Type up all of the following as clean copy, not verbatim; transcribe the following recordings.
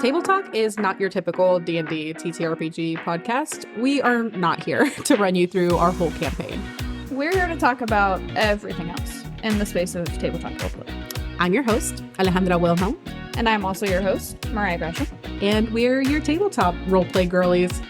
Table Talk is not your typical D&D TTRPG podcast. We are not here to run you through our whole campaign. We're here to talk about everything else in the space of tabletop roleplay. I'm your host, Alejandra Wilhelm. And I'm also your host, Mariah Gresham. And we're your tabletop roleplay girlies.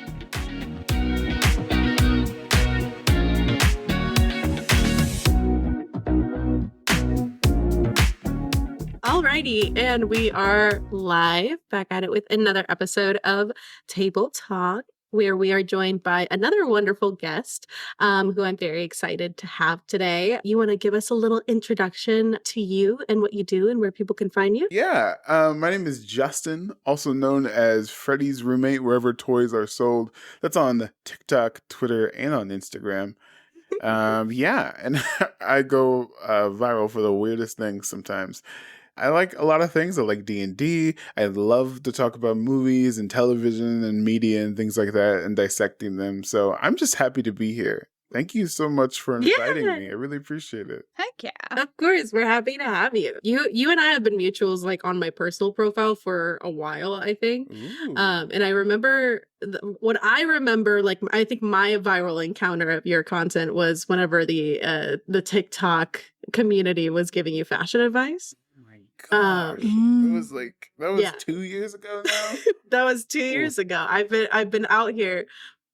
Alrighty, and we are live back at it with another episode of Table Talk, where we are joined by another wonderful guest who I'm very excited to have today. You want to give us a little introduction to you and what you do and where people can find you? Yeah, my name is Justin, also known as FreddiesRoommate, wherever toys are sold. That's on TikTok, Twitter, and on Instagram. Yeah, and I go viral for the weirdest things sometimes. I like a lot of things. I like D&D. I love to talk about movies and television and media and things like that and dissecting them. So I'm just happy to be here. Thank you so much for inviting me. I really appreciate it. Heck yeah. Of course, we're happy to have you. You and I have been mutuals like on my personal profile for a while, I think. And I remember what I remember, like I think my viral encounter of your content was whenever the TikTok community was giving you fashion advice. Gosh, it was like that was 2 years ago now. That was 2 years ago. I've been out here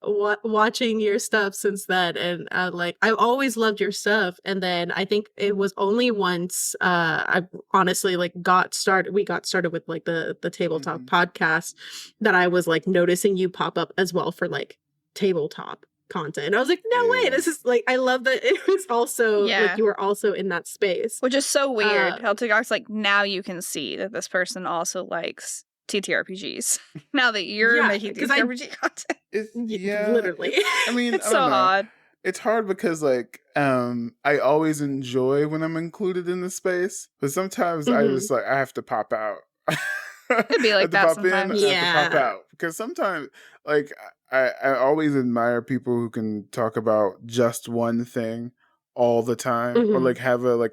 watching your stuff since then, and like I've always loved your stuff. And then I think it was only once I honestly like we got started with like the tabletop podcast that I was like noticing you pop up as well for like tabletop content. And I was like, no way, this is like, I love that it was also like you were also in that space, which is so weird how TikTok's like, now you can see that this person also likes TTRPGs now that you're making TTRPG content. Literally. I mean, it's so odd. It's hard because like I always enjoy when I'm included in the space, but sometimes I just like I have to pop out. It'd be like that sometimes. I have to pop out because sometimes like I always admire people who can talk about just one thing all the time or like have a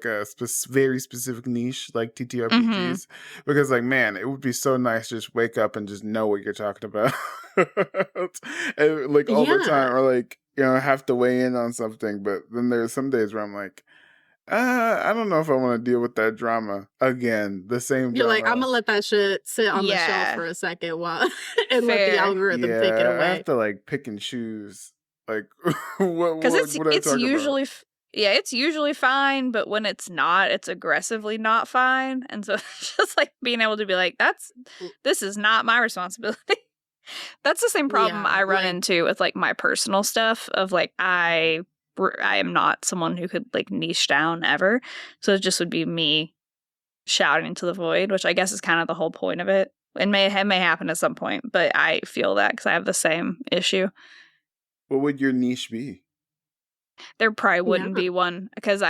very specific niche like TTRPGs because like, man, it would be so nice to just wake up and just know what you're talking about and, like all the time, or like, you know, have to weigh in on something. But then there's some days where I'm like, I don't know if I want to deal with that drama again. The same You're drama. like, I'm gonna let that shit sit on the shelf for a second while and let the algorithm take it away. I have to like pick and choose like what it's usually it's usually fine, but when it's not, it's aggressively not fine. And so just like being able to be like, this is not my responsibility. That's the same problem I run into with like my personal stuff of like I am not someone who could like niche down ever. So it just would be me shouting into the void, which I guess is kind of the whole point of it. It may happen at some point, but I feel that because I have the same issue. What would your niche be? There probably wouldn't be one because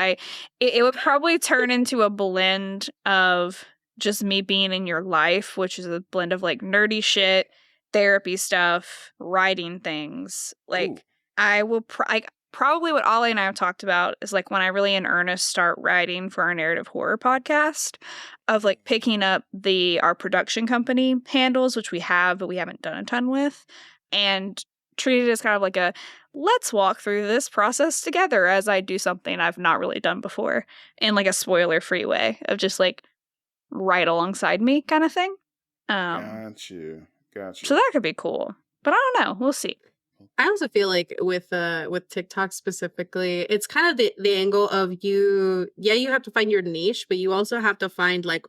it would probably turn into a blend of just me being in your life, which is a blend of like nerdy shit, therapy stuff, writing things. Like I will probably what Ollie and I have talked about is like when I really in earnest start writing for our narrative horror podcast of like picking up our production company handles, which we have, but we haven't done a ton with, and treat it as kind of like let's walk through this process together as I do something I've not really done before in like a spoiler-free way of just like right alongside me kind of thing. Got you. So that could be cool, but I don't know. We'll see. I also feel like with TikTok specifically, it's kind of the angle of you have to find your niche, but you also have to find like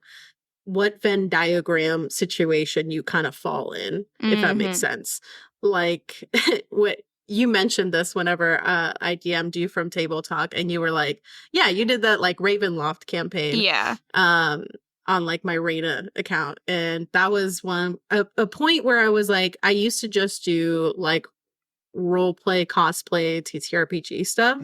what Venn diagram situation you kind of fall in, if that makes sense. Like what you mentioned this whenever I DM'd you from Table Talk, and you were like, yeah, you did that like Ravenloft campaign. Yeah. On like my Reyna account. And that was a point where I was like, I used to just do like role play, cosplay, TTRPG stuff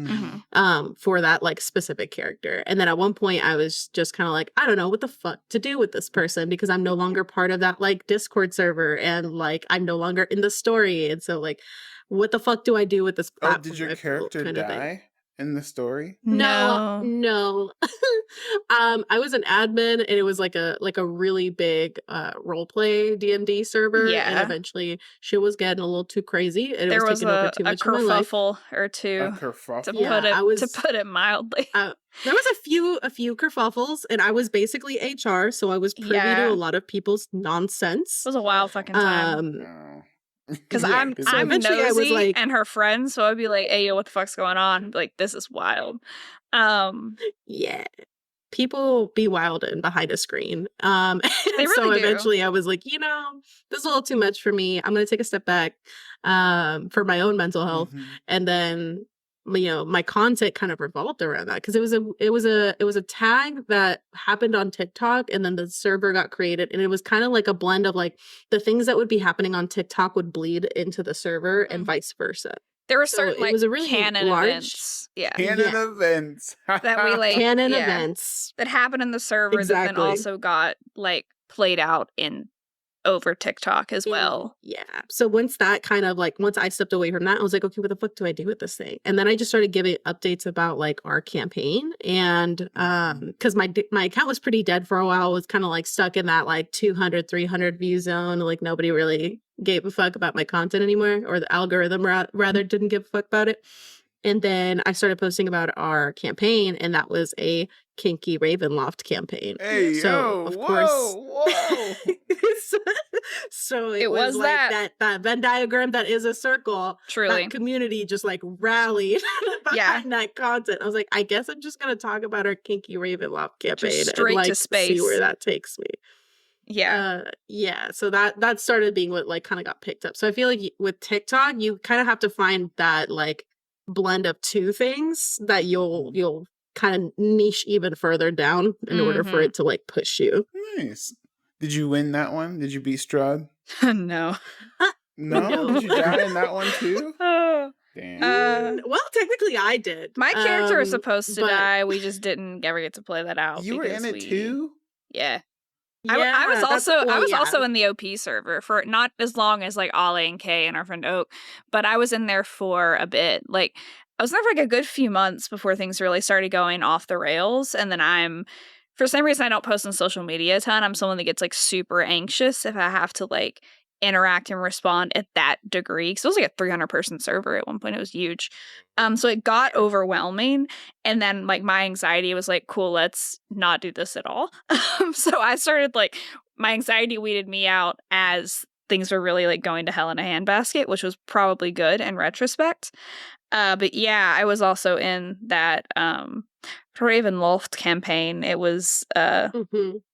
for that like specific character. And then at one point I was just kind of like, I don't know what the fuck to do with this person because I'm no longer part of that like Discord server and like I'm no longer in the story. And so like, what the fuck do I do with this platform? Did your character die? in the story? No. I was an admin, and it was like a really big role play D&D server, and eventually shit was getting a little too crazy, and it was taking over too much of my life. Kerfuffle or two, A kerfuffle? to put it mildly. There was a few kerfuffles, and I was basically HR, so I was privy to a lot of people's nonsense. It was a wild fucking time. Because I'm nosy, I was like, and her friend, so I'd be like, "Hey, yo, what the fuck's going on?" Like, this is wild. Yeah, people be wild and behind a screen. They really so eventually I was like, this is a little too much for me. I'm gonna take a step back for my own mental health. And then my content kind of revolved around that, because it was a tag that happened on TikTok, and then the server got created, and it was kind of like a blend of like the things that would be happening on TikTok would bleed into the server and vice versa. There were certain it was a really canon events. Canon events. That we like canon events that happened in the server that then also got like played out over TikTok as well. Yeah. So once that kind of like, once I stepped away from that, I was like, okay, what the fuck do I do with this thing? And then I just started giving updates about like our campaign. And because my account was pretty dead for a while, it was kind of like stuck in that like 200, 300 view zone. Like nobody really gave a fuck about my content anymore, or the algorithm rather didn't give a fuck about it. And then I started posting about our campaign, and that was a kinky Ravenloft campaign. Hey, so of course, so it was like that Venn diagram that is a circle. Truly, that community just like rallied behind that content. I was like, I guess I'm just gonna talk about our kinky Ravenloft campaign, just straight and like to space. See where that takes me. Yeah. So that started being what like kind of got picked up. So I feel like with TikTok, you kind of have to find that like blend of two things that you'll kind of niche even further down in order for it to like push you. Nice. Did you win that one? Did you beat Strahd? No. No? Did you die in that one too? Damn. Well, technically I did. My character was supposed to die. We just didn't ever get to play that out. You were in it too? Yeah. I was also in the OP server for not as long as like Ollie and Kay and our friend Oak, but I was in there for a bit. Like I was there for like a good few months before things really started going off the rails. And then for some reason I don't post on social media a ton. I'm someone that gets like super anxious if I have to like interact and respond at that degree, because it was like a 300-person server at one point. It was huge. So it got overwhelming, and then like my anxiety was like, cool, let's not do this at all. So I started like, my anxiety weeded me out as things were really like going to hell in a handbasket, which was probably good in retrospect. But yeah, I was also in that Ravenloft campaign. It was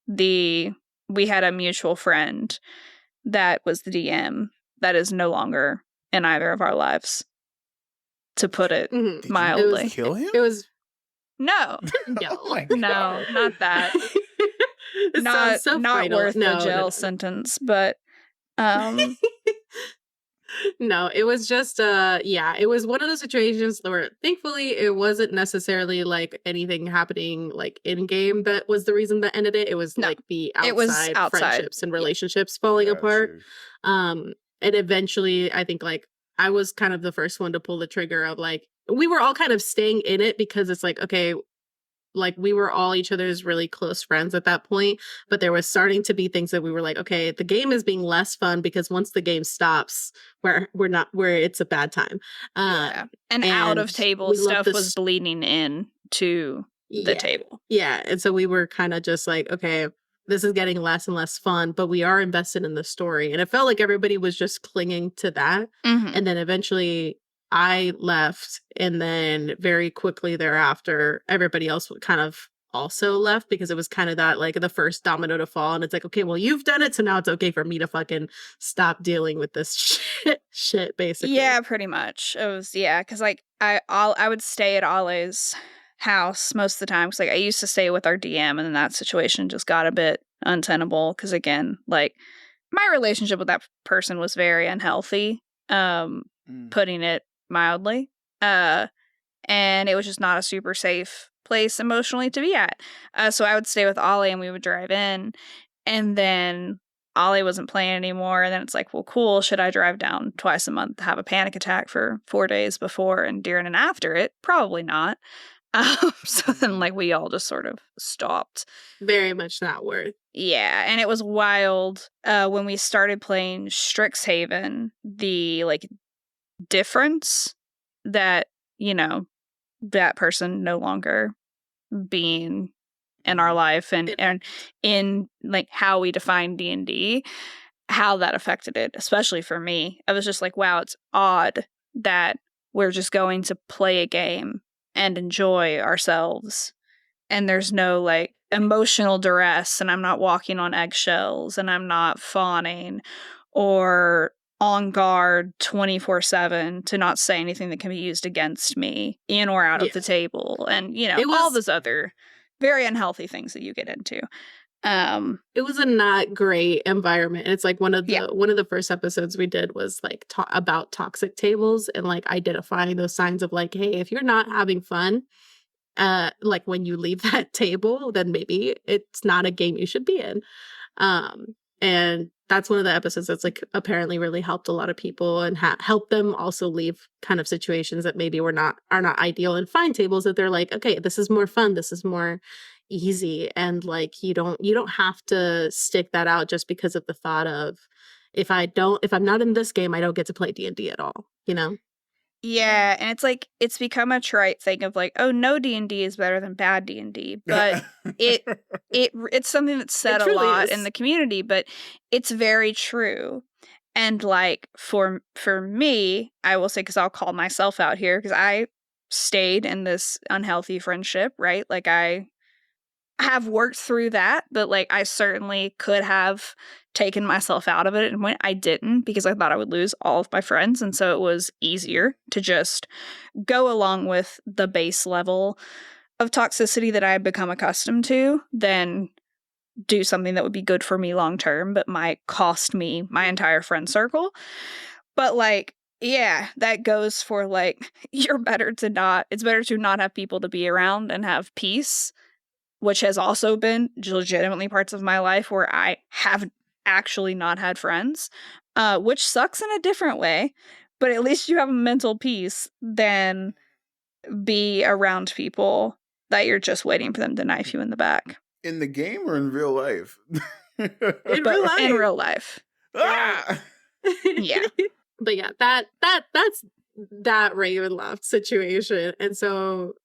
we had a mutual friend that was the DM that is no longer in either of our lives, to put it mildly. Did you kill him? It was no, no, not that. Not worth the jail sentence, but no, it was just it was one of those situations where thankfully it wasn't necessarily like anything happening like in game that was the reason that ended it. It was like the outside friendships and relationships falling apart. And eventually I think like I was kind of the first one to pull the trigger of like, we were all kind of staying in it because it's like, okay, like we were all each other's really close friends at that point, but there was starting to be things that we were like, okay, the game is being less fun because once the game stops, where it's a bad time. And out of table stuff was bleeding in to the table. Yeah. And so we were kind of just like, okay, this is getting less and less fun, but we are invested in the story. And it felt like everybody was just clinging to that. And then eventually I left, and then very quickly thereafter, everybody else kind of also left, because it was kind of that like the first domino to fall. And it's like, okay, well, you've done it, so now it's okay for me to fucking stop dealing with this shit basically. Yeah, pretty much. It was, because like I would stay at Ollie's house most of the time, because like I used to stay with our DM, and then that situation just got a bit untenable, because again, like my relationship with that person was very unhealthy, putting it mildly, and it was just not a super safe place emotionally to be at. So I would stay with Ollie, and we would drive in, and then Ollie wasn't playing anymore. And then it's like, well, cool. Should I drive down twice a month to have a panic attack for 4 days before and during and after it? Probably not. So then, like, we all just sort of stopped. Very much not worth. Yeah, and it was wild when we started playing Strixhaven, the, like, difference that, you know, that person no longer being in our life and in, like, how we define D&D, how that affected it, especially for me. I was just like, wow, it's odd that we're just going to play a game and enjoy ourselves, and there's no, like, emotional duress, and I'm not walking on eggshells, and I'm not fawning or on guard 24/7 to not say anything that can be used against me in or out of the table, and, you know, all those other very unhealthy things that you get into. It was a not great environment. And it's like one of the first episodes we did was like about toxic tables and like identifying those signs of like, hey, if you're not having fun, like when you leave that table, then maybe it's not a game you should be in. And that's one of the episodes that's like apparently really helped a lot of people and helped them also leave kind of situations that maybe are not ideal, and find tables that they're like, okay, this is more fun, this is more easy, and like you don't have to stick that out just because of the thought of if I'm not in this game, I don't get to play D&D at all, you know? Yeah, and it's like it's become a trite thing of like, oh, no D&D is better than bad D&D, but it's something that's said a lot in the community, but it's very true. And like for me, I will say, because I'll call myself out here, because I stayed in this unhealthy friendship, right? Like I have worked through that, but like I certainly could have taken myself out of it, and when I didn't, because I thought I would lose all of my friends, and so it was easier to just go along with the base level of toxicity that I had become accustomed to than do something that would be good for me long term but might cost me my entire friend circle. But like, yeah, that goes for like, it's better to not have people to be around and have peace, which has also been legitimately parts of my life where I have actually not had friends, which sucks in a different way, but at least you have a mental peace than be around people that you're just waiting for them to knife you in the back. In the game or in real life? In real life. Ah! Yeah. But yeah, that's that Ravenloft situation. And so,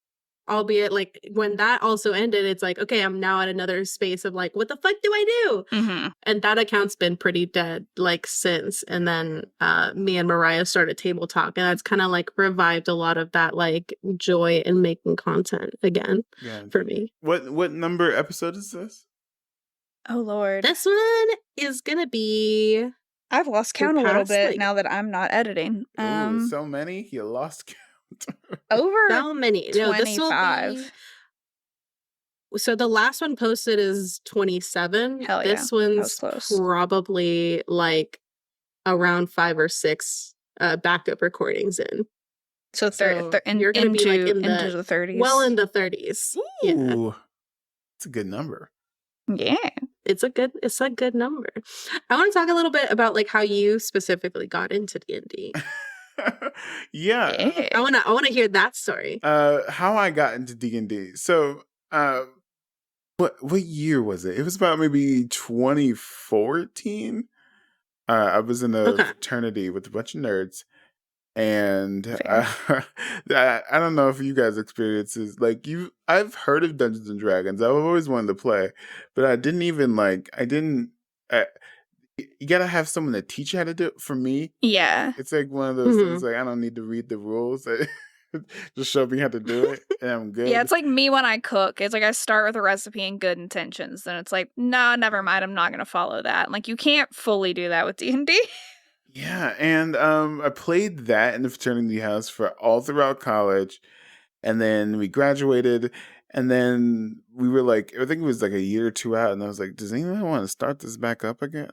albeit like when that also ended, it's like, okay, I'm now at another space of like, what the fuck do I do? Mm-hmm. And that account's been pretty dead like since. And then me and Mariah started Table Talk, and that's kind of like revived a lot of that like joy in making content again for me. What number episode is this? Oh Lord, this one is gonna be. I've lost count a little bit now that I'm not editing. Ooh, so many, you lost count. Over so many. 25. No, this will be, so the last one posted is 27. Hell yeah. This one's probably like around 5 or 6 backup recordings in. So you're going to be like into the 30s. Well, in the 30s. Ooh, yeah. It's a good number. Yeah. It's a good number. I want to talk a little bit about like how you specifically got into D&D. Yeah. I want to hear that story. How I got into D&D. So, what year was it? It was about maybe 2014. I was in a fraternity with a bunch of nerds, and I don't know if you guys experiences like I've heard of Dungeons and Dragons. I've always wanted to play, but I didn't even you gotta have someone to teach you how to do it. For me, yeah, it's like one of those things. Like I don't need to read the rules. Just show me how to do it, and I'm good. Yeah, it's like me when I cook. It's like I start with a recipe and good intentions, then it's like, nah, never mind. I'm not gonna follow that. Like you can't fully do that with D&D. Yeah, and I played that in the fraternity house for all throughout college, and then we graduated, and then we were like, I think it was like a year or 2 out, and I was like, does anyone want to start this back up again?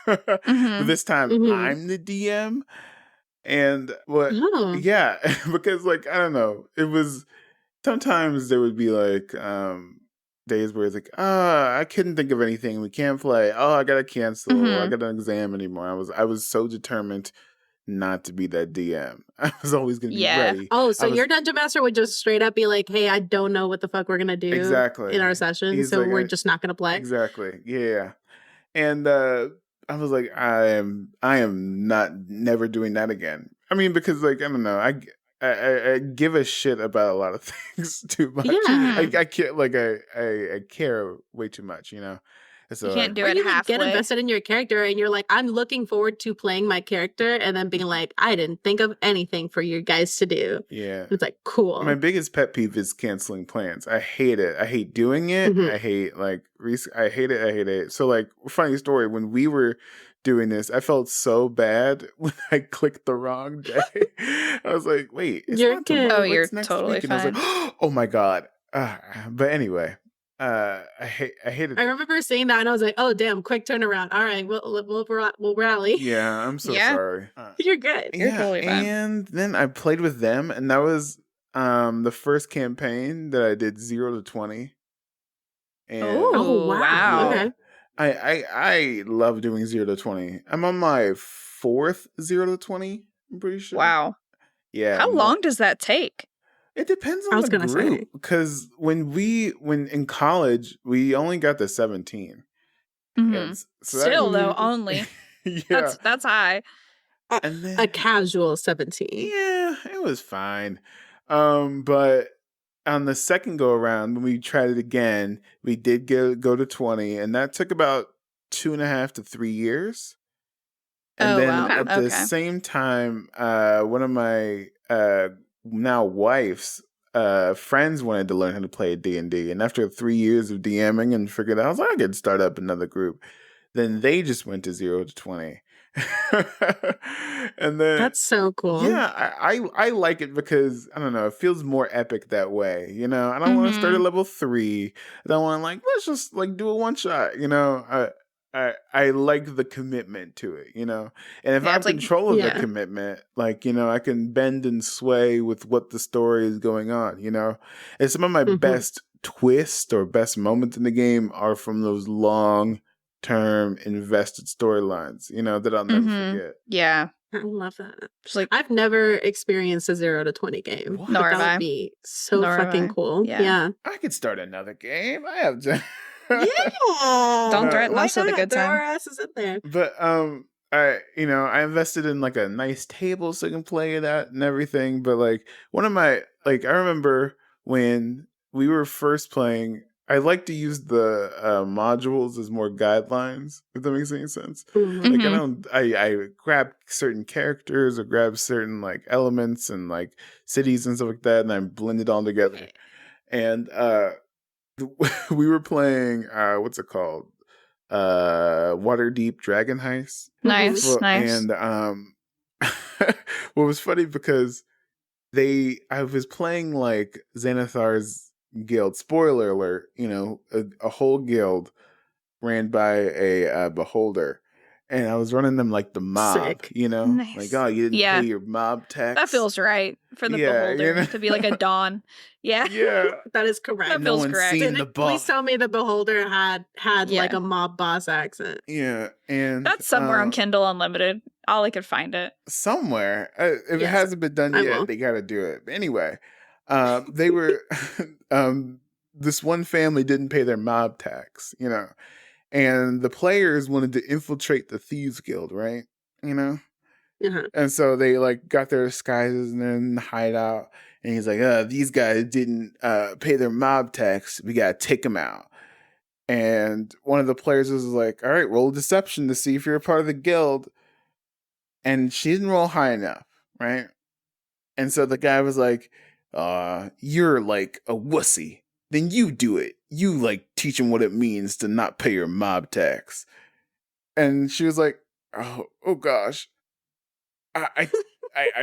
But this time I'm the DM, and yeah, because like I don't know, it was sometimes there would be like days where it's like, I couldn't think of anything. We can't play. Oh, I gotta cancel. I got an exam anymore. I was so determined not to be that DM. I was always gonna be ready. Oh, so your dungeon master would just straight up be like, "Hey, I don't know what the fuck we're gonna do in our session, He's so like, we're just not gonna play." Exactly. Yeah. And I was like, I am never doing that again. I mean, because like I don't know, I give a shit about a lot of things too much. Yeah. I care I care way too much, you know. So you can't do it you halfway. Get invested in your character, and you're like, I'm looking forward to playing my character, and then being like, I didn't think of anything for you guys to do. Yeah, it's like cool. My biggest pet peeve is canceling plans. I hate it. I hate doing it. I hate I hate it. I hate it. So like, funny story. When we were doing this, I felt so bad when I clicked the wrong day. I was like, wait, it's you're not tomorrow. Oh, it's you're next totally week. And fine. I was like, oh my god. But anyway. I hate it. I remember seeing that and I was like, "Oh damn, quick turnaround! All right, we'll rally." Yeah, I'm so sorry. You're good. You're totally fine. And then I played with them, and that was the first campaign that I did 0 to 20. And oh wow! Yeah, Okay. I love doing 0 to 20. I'm on my 4th 0 to 20. I'm pretty sure. Wow. Yeah. How long does that take? It depends on the group, because when in college we only got to 17. Mm-hmm. So still though, only. Yeah, that's high. And then, a casual 17. Yeah, it was fine. But on the second go around, when we tried it again, we did go to 20, and that took about 2.5 to 3 years. And then at the same time, one of my now wife's friends wanted to learn how to play D&D, and after 3 years of DMing and figured out, I was like, I could start up another group. Then they just went to 0 to 20. And then that's so cool. Yeah, I like it because I don't know, it feels more epic that way. You know, I don't want to start at level 3. I don't want to let's just do a one shot. You know, I like the commitment to it. You know, and if I have control of the commitment, you know, I can bend and sway with what the story is going on. You know, and some of my best twists or best moments in the game are from those long-term invested storylines. You know, that I'll never forget. Yeah. I love that. I've never experienced a 0 to 20 game. What? Nor that would be so fucking cool. Yeah. I could start another game. I have to. Yeah. Don't threaten us with a good Throw time. our asses in there. But I invested in a nice table so I can play it at and everything. But one of my I remember when we were first playing, I like to use the modules as more guidelines, if that makes any sense. I grab certain characters or grab certain elements and cities and stuff like that, and I blend it all together. And we were playing what's it called? Waterdeep Dragon Heist. Nice. And what was funny because I was playing Xanathar's guild. Spoiler alert, you know, a whole guild ran by a beholder, and I was running them like the mob. You know, nice. You didn't pay your mob tax. That feels right for the beholder, you know? To be like a Dawn. Yeah, that is correct. That feels correct. Please tell me the beholder had a mob boss accent. Yeah, and that's somewhere on Kindle Unlimited. I could find it somewhere. If it hasn't been done yet, they got to do it. But anyway. They were, this one family didn't pay their mob tax, you know, and the players wanted to infiltrate the Thieves Guild, right? You know? And so they got their disguises and they're in the hideout, and he's like, these guys didn't pay their mob tax. We got to take them out. And one of the players was like, all right, roll deception to see if you're a part of the guild. And she didn't roll high enough, right? And so the guy was like, you're a wussy. Then you do it. You teach them what it means to not pay your mob tax. And she was like, oh gosh. I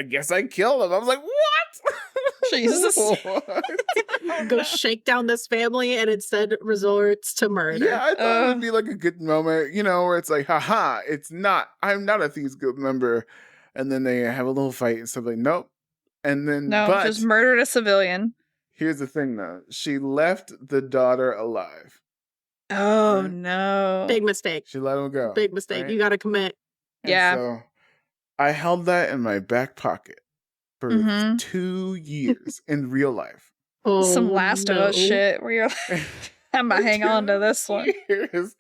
guess I killed him. I was like, what? Jesus. Go shake down this family and instead resorts to murder. Yeah, I thought it would be a good moment, you know, where it's haha, I'm not a Thieves Guild member. And then they have a little fight and stuff nope. And then, just murdered a civilian. Here's the thing, though. She left the daughter alive. Oh, Right? no. Big mistake. She let him go. Big mistake. Right? You got to commit. And Yeah. so I held that in my back pocket for 2 years in real life. Oh, Some Last of Us shit where you're like, I'm gonna hang on to this one. Years.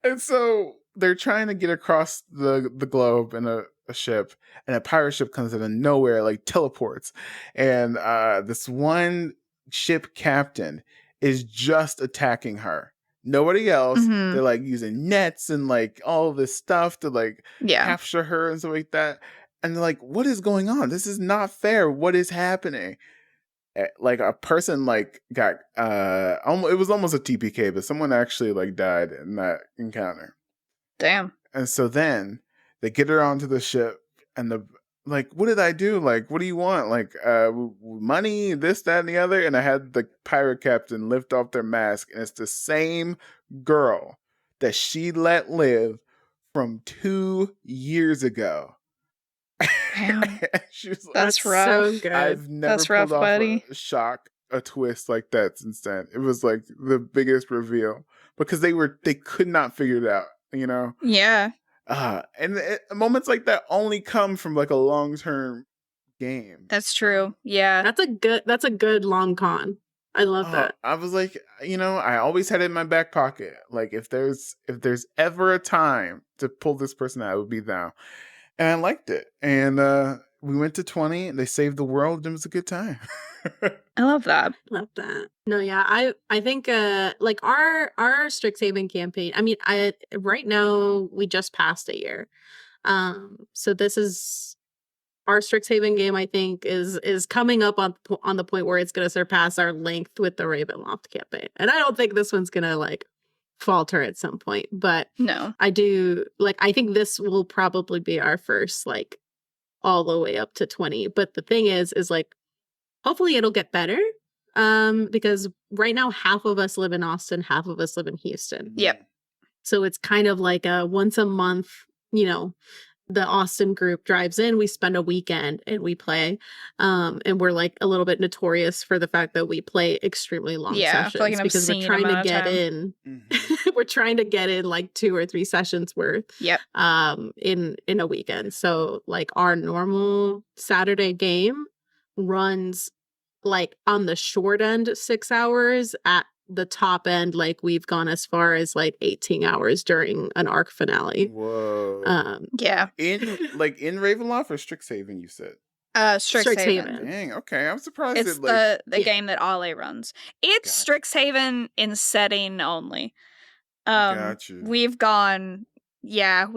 And so they're trying to get across the globe in a ship, and a pirate ship comes out of nowhere, like teleports. And this one ship captain is just attacking her. Nobody else. They're like using nets and like all this stuff to like capture her and stuff like that. And they're like, what is going on? This is not fair. What is happening? Like a person like got it was almost a TPK, but someone actually like died in that encounter. Damn. And so then they get her onto the ship, and the like, what did I do? Like, what do you want? Like, money, this, that, and the other. And I had the pirate captain lift off their mask, and it's the same girl that she let live from 2 years ago. Damn. She was like, That's rough. So good. I've never pulled off a twist like that since then. It was like the biggest reveal because they could not figure it out, you know? Yeah. And moments like that only come from like a long-term game. That's true. Yeah. That's a good long con. I love that. I was like, you know, I always had it in my back pocket. Like if there's ever a time to pull this person out, it would be now. And I liked it. And we went to 20, and they saved the world, and it was a good time. I love that. Love that. No, yeah, I think like our Strixhaven campaign. I mean, right now we just passed a year. So this is our Strixhaven game. I think is coming up on the point where it's going to surpass our length with the Ravenloft campaign, and I don't think this one's going to like falter at some point. But No, I do like. I think this will probably be our first like all the way up to 20. But the thing is like. Hopefully it'll get better because right now half of us live in Austin, half of us live in Houston. Yep. So it's kind of like a once a month, you know, the Austin group drives in, we spend a weekend and we play. And we're like a little bit notorious for the fact that we play extremely long sessions like because we're trying to get in. We're trying to get in like 2 or 3 sessions worth. Yep. In a weekend. So like our normal Saturday game runs like on the short end 6 hours, at the top end like we've gone as far as like 18 hours during an arc finale. Whoa. Yeah. In Ravenloft or Strixhaven, you said? Strixhaven. Dang, okay. I'm surprised it's the game that Ale runs. It's gotcha. Strixhaven in setting only. Gotcha. We've gone quite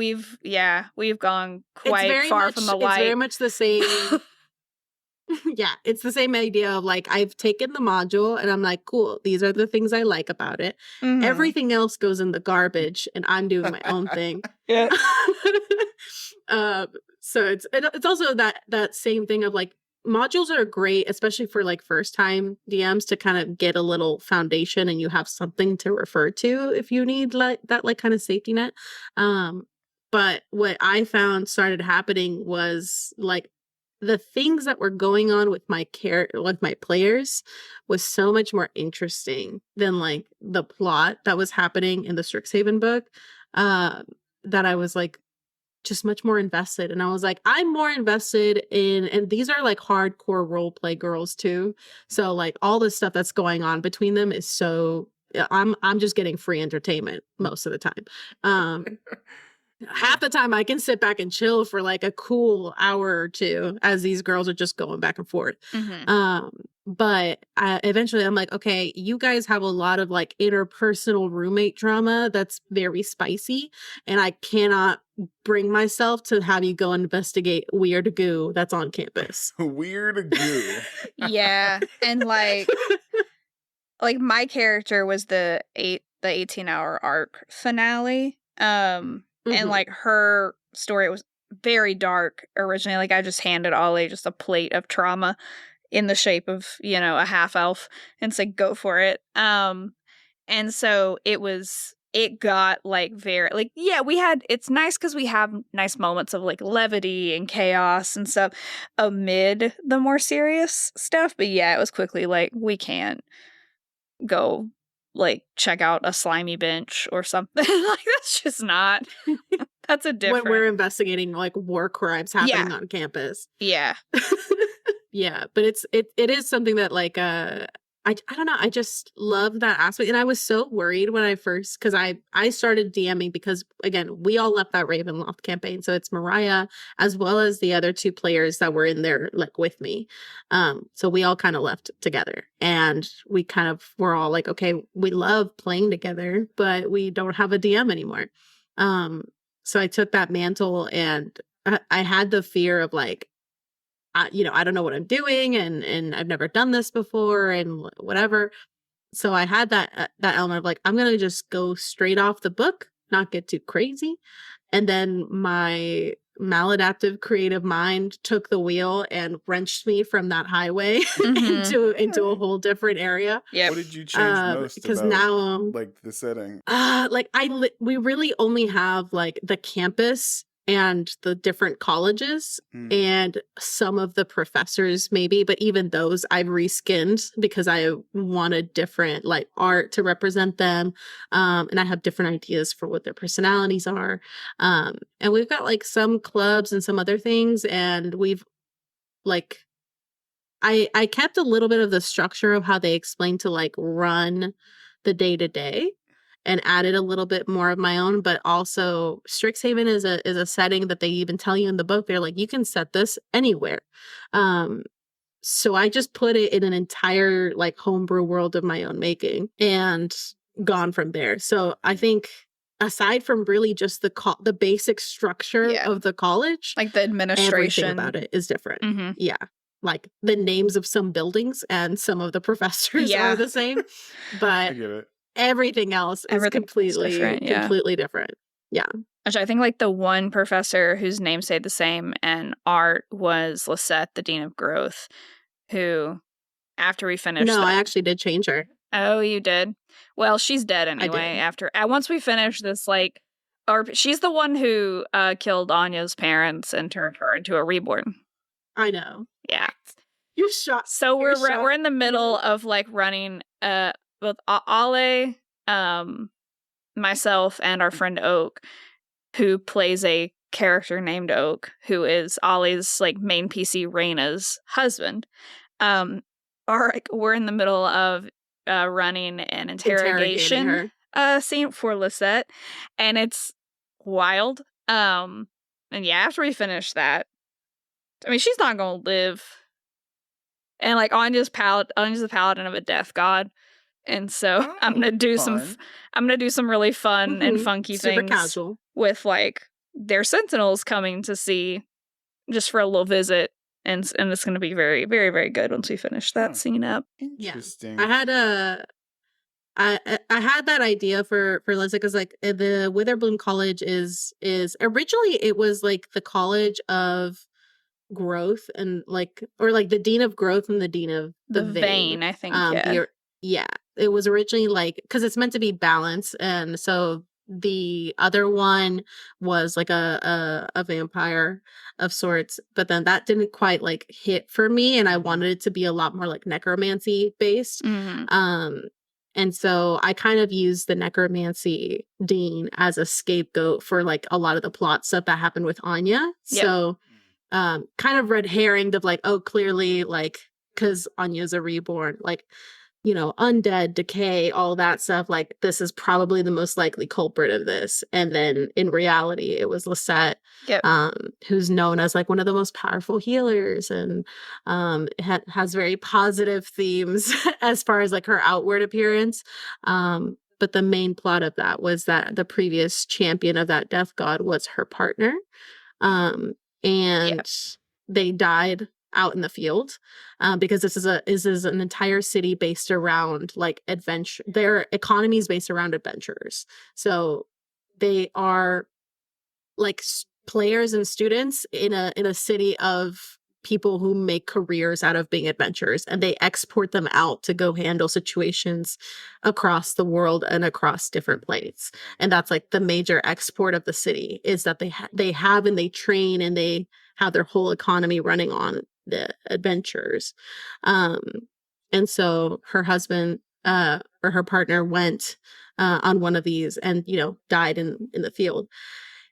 far from the light. It's very much the same. Yeah, it's the same idea of like I've taken the module and I'm like, cool, these are the things I like about it. Mm-hmm. Everything else goes in the garbage and I'm doing my own thing. Yeah. So it's also that same thing of like modules are great, especially for like first time DMs to kind of get a little foundation and you have something to refer to if you need like that like kind of safety net. But what I found started happening was like the things that were going on with my players was so much more interesting than like the plot that was happening in the Strixhaven book, that I was like just much more invested. And I was like, I'm more invested in, and these are like hardcore role play girls too. So like all the stuff that's going on between them is so I'm just getting free entertainment most of the time. Half the time I can sit back and chill for like a cool hour or two as these girls are just going back and forth. Mm-hmm. But eventually I'm like, okay, you guys have a lot of like interpersonal roommate drama that's very spicy. And I cannot bring myself to have you go investigate weird goo that's on campus. Weird goo. Yeah. And like my character was the 18-hour arc finale. And like her story was very dark originally. Like I just handed Ollie just a plate of trauma in the shape of, you know, a half elf and said, go for it. And so it was it got like very like it's nice because we have nice moments of like levity and chaos and stuff amid the more serious stuff, but yeah, it was quickly like we can't go like check out a slimy bench or something. Like that's just not that's a different when we're investigating like war crimes happening on campus. Yeah. Yeah, but it is something that like I don't know, I just love that aspect. And I was so worried when I first, because I started DMing because again, we all left that Ravenloft campaign. So it's Mariah as well as the other two players that were in there like with me. So we all kind of left together and we kind of were all like, okay, we love playing together, but we don't have a DM anymore. So I took that mantle and I had the fear of like, I don't know what I'm doing and I've never done this before and whatever. So I had that element of like, I'm going to just go straight off the book, not get too crazy. And then my maladaptive creative mind took the wheel and wrenched me from that highway into a whole different area. Yeah. What did you change most because about, now like the setting? We really only have like the campus and the different colleges and some of the professors maybe, but even those I've reskinned because I wanted different like art to represent them. And I have different ideas for what their personalities are. And we've got like some clubs and some other things. And we've like, I kept a little bit of the structure of how they explain to like run the day to day. And added a little bit more of my own, but also Strixhaven is a setting that they even tell you in the book. They're like, you can set this anywhere. So I just put it in an entire like homebrew world of my own making and gone from there. So I think aside from really just the basic structure of the college, like the administration, everything about it is different. Yeah. Like the names of some buildings and some of the professors are the same, but I get it. Everything else is completely different. Yeah. Which I think like the one professor whose name stayed the same and art was Lisette, the Dean of Growth, who after we finished No, I actually did change her. Oh, you did? Well, she's dead anyway. After once we finish this, like, or she's the one who killed Anya's parents and turned her into a reborn. I know. Yeah. You're shocked. So we're in the middle of like running both Ale, myself, and our friend Oak, who plays a character named Oak, who is Ollie's like main PC Reyna's husband. We're in the middle of running an interrogation scene for Lisette, and it's wild. And yeah, after we finish that, I mean, she's not gonna live. And like Anya's the paladin of a death god. And so I'm gonna do some really fun and funky Super things casual. with like their sentinels coming to see just for a little visit, and it's gonna be very, very, very good once we finish that scene up. Interesting. Yeah. I had that idea for Liza because like the Witherbloom College is originally it was like the College of Growth and like or like the Dean of Growth and the Dean of the Vein. I think. Yeah, it was originally like because it's meant to be balanced, and so the other one was like a vampire of sorts, but then that didn't quite like hit for me, and I wanted it to be a lot more like necromancy based. And so I kind of used the necromancy dean as a scapegoat for like a lot of the plot stuff that happened with Anya. Yep. So kind of red herring of like, oh, clearly like because Anya's a reborn, like, you know, undead, decay, all that stuff. Like this is probably the most likely culprit of this. And then in reality, it was Lisette, who's known as like one of the most powerful healers and has very positive themes as far as like her outward appearance. But the main plot of that was that the previous champion of that death god was her partner. And they died out in the field because this is an entire city based around like adventure. Their economy is based around adventurers, so they are like players and students in a city of people who make careers out of being adventurers, and they export them out to go handle situations across the world and across different planes. And that's like the major export of the city, is that they have and they train and they have their whole economy running on the adventures. And so her husband or her partner went on one of these and, you know, died in the field.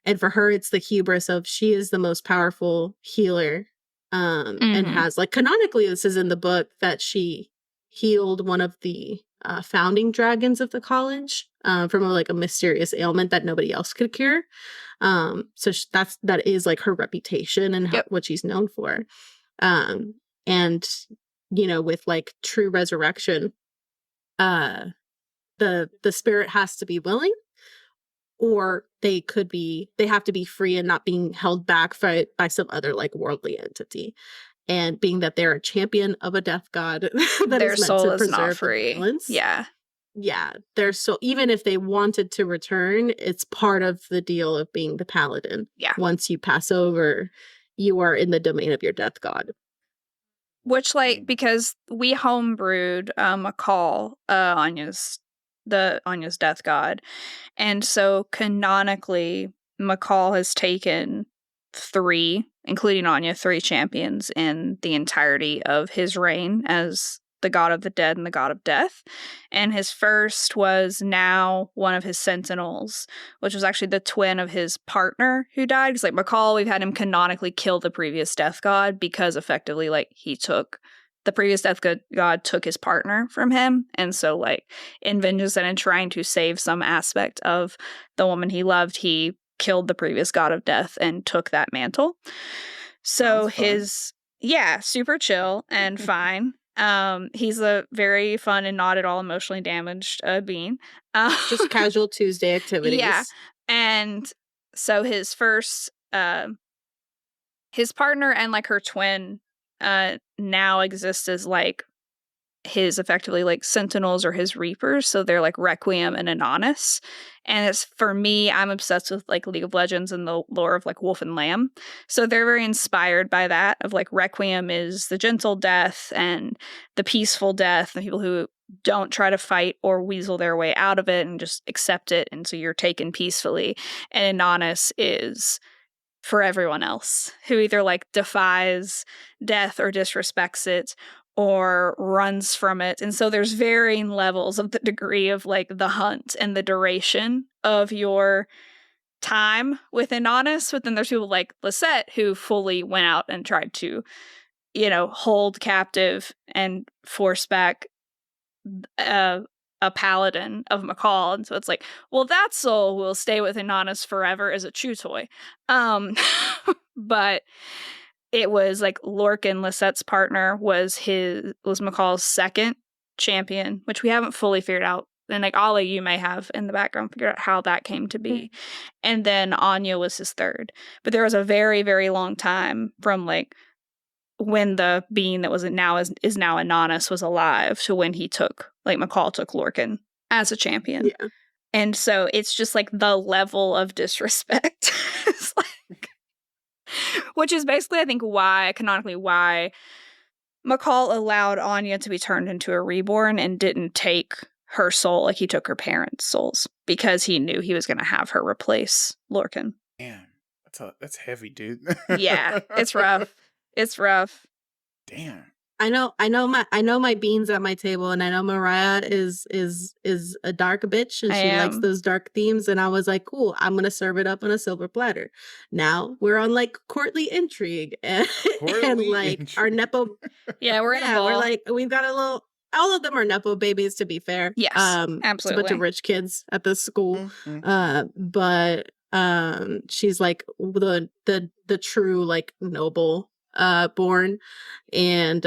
And for her, it's the hubris of she is the most powerful healer, and has, like, canonically, this is in the book, that she healed one of the founding dragons of the college from a mysterious ailment that nobody else could cure. So that is like her reputation and what she's known for. And, you know, with like true resurrection, the spirit has to be willing, or they have to be free and not being held back by some other like worldly entity. And being that they're a champion of a death god that their is meant soul to is preserve not the free. balance. Yeah. Their soul, even if they wanted to return, it's part of the deal of being the paladin. Yeah. Once you pass over, you are in the domain of your death god. Which, like, because we homebrewed McCall, Anya's death god. And so canonically, McCall has taken 3, including Anya, 3 champions in the entirety of his reign as the god of the dead and the god of death. And his first was now one of his sentinels, which was actually the twin of his partner who died. Because, like, McCall, we've had him canonically kill the previous death god because effectively, like, the previous death god took his partner from him. And so, like, in vengeance and in trying to save some aspect of the woman he loved, he killed the previous god of death and took that mantle. So super chill and fine. He's a very fun and not at all emotionally damaged being. Just casual Tuesday activities. Yeah. And so his first, his partner and like her twin now exist as like his effectively like sentinels or his reapers. So they're like Requiem and Anonymous. And it's, for me, I'm obsessed with like League of Legends and the lore of like Wolf and Lamb. So they're very inspired by that, of like Requiem is the gentle death and the peaceful death, the people who don't try to fight or weasel their way out of it and just accept it. And so you're taken peacefully. And Anonymous is for everyone else who either like defies death or disrespects it or runs from it. And so there's varying levels of the degree of like the hunt and the duration of your time with Anonymous. But then there's people like Lisette who fully went out and tried to, you know, hold captive and force back a paladin of McCall. And so it's like, well, that soul will stay with Anonymous forever as a chew toy. But it was like Lorcan, Lisette's partner, was McCall's second champion, which we haven't fully figured out. And like Ollie, you may have in the background figured out how that came to be. And then Anya was his third. But there was a very, very long time from like when the being that was now is now Anonymous was alive to when he took, like McCall took Lorcan as a champion. Yeah. And so it's just like the level of disrespect. It's like, which is basically, I think, canonically why McCall allowed Anya to be turned into a reborn and didn't take her soul like he took her parents' souls, because he knew he was going to have her replace Lorcan. Damn, that's heavy, dude. Yeah, it's rough. It's rough. Damn. I know my beans at my table, and I know Mariah is a dark bitch, and she likes those dark themes. And I was like, cool, I'm gonna serve it up on a silver platter. Now we're on like courtly intrigue and like our nepo. Yeah, we're like, we've got a little. All of them are nepo babies, to be fair. Yes, absolutely. It's a bunch of rich kids at this school. But she's like the true like noble born, and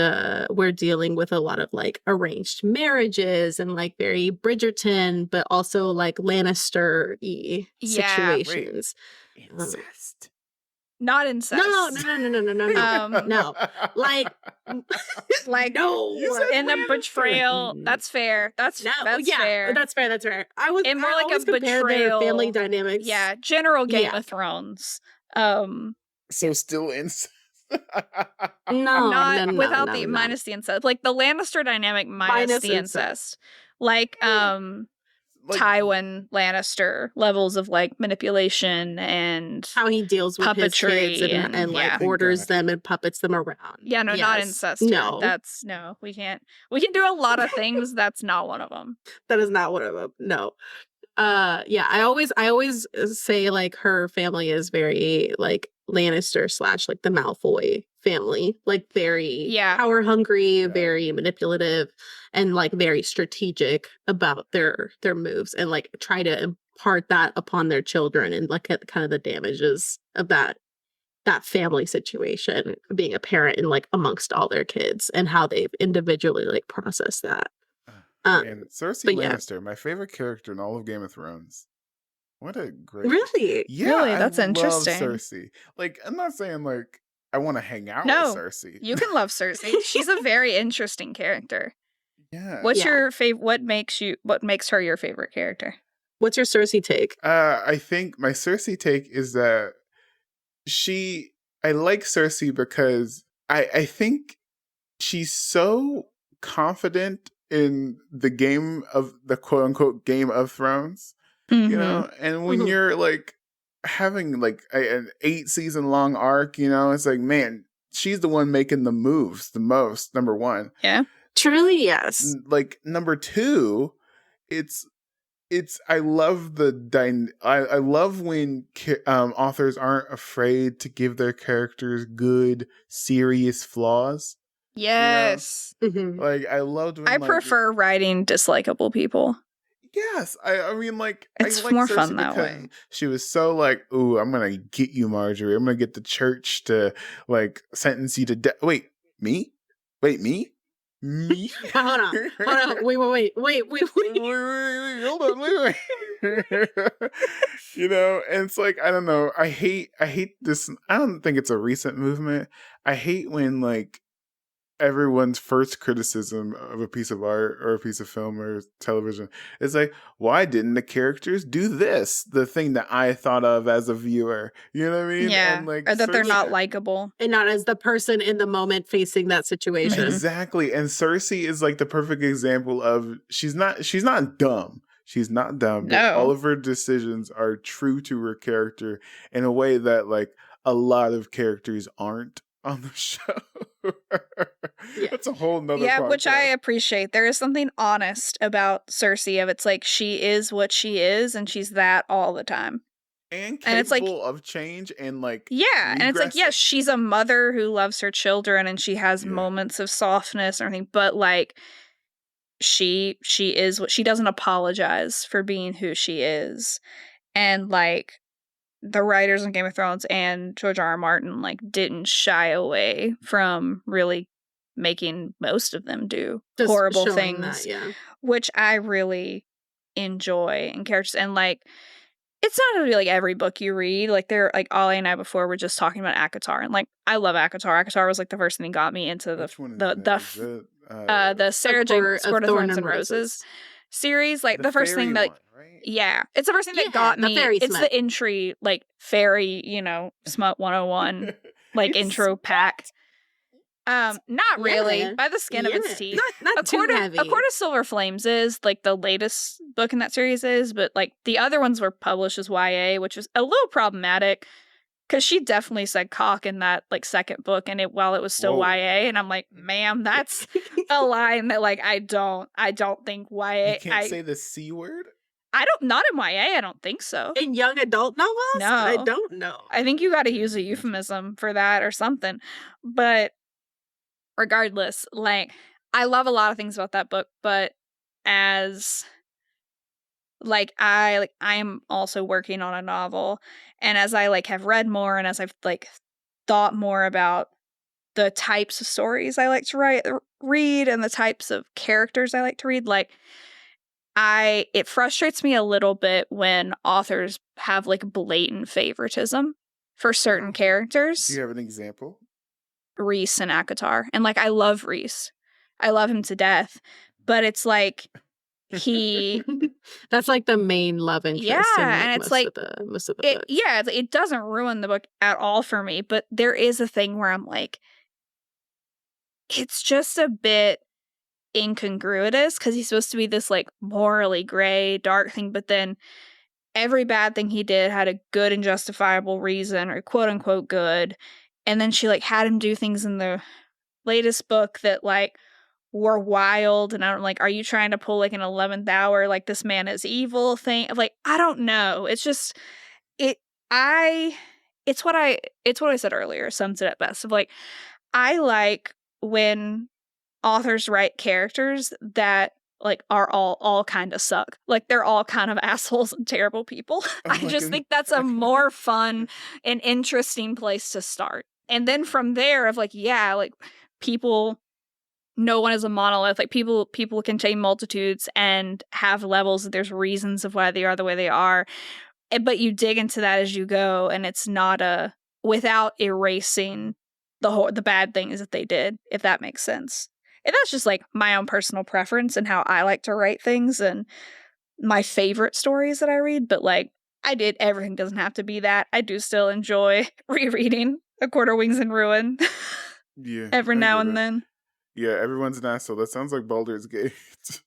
we're dealing with a lot of like arranged marriages and like very Bridgerton, but also like Lannister-y situations. Incest. Not incest. No. No. Like no. In a betrayal. That's fair. That's fair. That's fair. I was more like a betrayal. Family dynamics. Yeah, general Game of Thrones. So still incest. No, Not no, without no, the no. minus the incest. Like the Lannister dynamic minus the incest. Like Like, Tywin Lannister levels of like manipulation and how he deals with his kids puppetry and like yeah. orders God. them and puppets them around. Yeah, no, not Yes. incest. No, That's no. We can do a lot of things. That's not one of them. that is not one of them. No. Yeah, I always say like her family is very like Lannister / like the Malfoy family, like very power hungry, very manipulative, and like very strategic about their moves, and like try to impart that upon their children, and look at kind of the damages of that family situation, being a parent and like amongst all their kids, and how they've individually like processed that. And Cersei Lannister, my favorite character in all of Game of Thrones. What a great... Really? Yeah, really? That's interesting. I love Cersei. Like, I'm not saying like I want to hang out with Cersei. You can love Cersei. She's a very interesting character. Yeah. What's your favorite? What makes her your favorite character? What's your Cersei take? I think my Cersei take is that I like Cersei because I think she's so confident in the quote unquote Game of Thrones, you know, and when you're like having like an 8-season long arc, you know, it's like, man, she's the one making the moves the most. Number one. Yeah. Truly, yes. Like number two, I love I love when authors aren't afraid to give their characters good, serious flaws. Yes. You know? Like, I loved when, I prefer writing dislikable people. Yes. I mean, like, it's I like more Cersei fun that way. She was so like, ooh, I'm going to get you, Marjorie. I'm going to get the church to, like, sentence you to death. Wait, me? Wait, me? Me? Hold on. Wait. Hold on, wait. You know, and it's like, I don't know. I hate this. I don't think it's a recent movement. I hate when like everyone's first criticism of a piece of art or a piece of film or television is like, why didn't the characters do this? The thing that I thought of as a viewer. You know what I mean? Yeah. And like, or that they're not likable. And not as the person in the moment facing that situation. Exactly. And Cersei is like the perfect example of she's not dumb. She's not dumb. No. But all of her decisions are true to her character in a way that like a lot of characters aren't on the show. That's a whole nother podcast. Which I appreciate. There is something honest about Cersei of it's like she is what she is and she's that all the time. And capable of change and like and it's like, yes, she's a mother who loves her children and she has moments of softness or anything, but like she is what she doesn't apologize for being who she is. And like the writers in Game of Thrones and George R.R. Martin like didn't shy away from really making most of them do just horrible things, which I really enjoy in characters. And like, it's not really like every book you read. Like they're like Ollie and I before were just talking about ACOTAR, and like I love ACOTAR. ACOTAR was like the first thing that got me into the Sarah J. Sword of Thorns and Roses series. Like the first thing that. One, right? Yeah, it's the first thing that got me. It's the entry, like fairy, you know, Smut 101, like intro pack. Not really, by the skin of its teeth. Not too heavy. A Court of Silver Flames is like the latest book in that series is, but like the other ones were published as YA, which was a little problematic because she definitely said cock in that like second book, and while it was still YA, and I'm like, ma'am, that's a line that like I don't think YA. You can't say the C word. Not in YA, I don't think so. In young adult novels? No. I don't know. I think you got to use a euphemism for that or something. But regardless, like, I love a lot of things about that book, but as, like, I'm also working on a novel, and as I, like, have read more, and as I've, like, thought more about the types of stories I like to read, and the types of characters I like to read, like, it frustrates me a little bit when authors have like blatant favoritism for certain characters. Do you have an example? Rhys and ACOTAR. And like, I love Rhys. I love him to death. But it's like, he That's like the main love interest in Yeah, like and it's most like of the it. books. Yeah, it doesn't ruin the book at all for me, but there is a thing where I'm like, it's just a bit incongruous because he's supposed to be this like morally gray, dark thing, but then every bad thing he did had a good and justifiable reason, or quote unquote good. And then she like had him do things in the latest book that like were wild, and I'm like, are you trying to pull like an 11th hour, like this man is evil thing? Like, I don't know. It's just it I it's what I said earlier, sums it up best. Of like, I like when authors write characters that like are all kind of suck. Like they're all kind of assholes and terrible people. I just think that's a more fun and interesting place to start. And then from there of like, yeah, like people, no one is a monolith. Like people contain multitudes and have levels. There's reasons of why they are the way they are. But you dig into that as you go, and it's not without erasing the bad things that they did, if that makes sense. And that's just like my own personal preference and how I like to write things and my favorite stories that I read. But like, everything doesn't have to be that. I do still enjoy rereading A Quarter Wings in Ruin. Yeah. Every now and then. Yeah, everyone's an asshole. That sounds like Baldur's Gate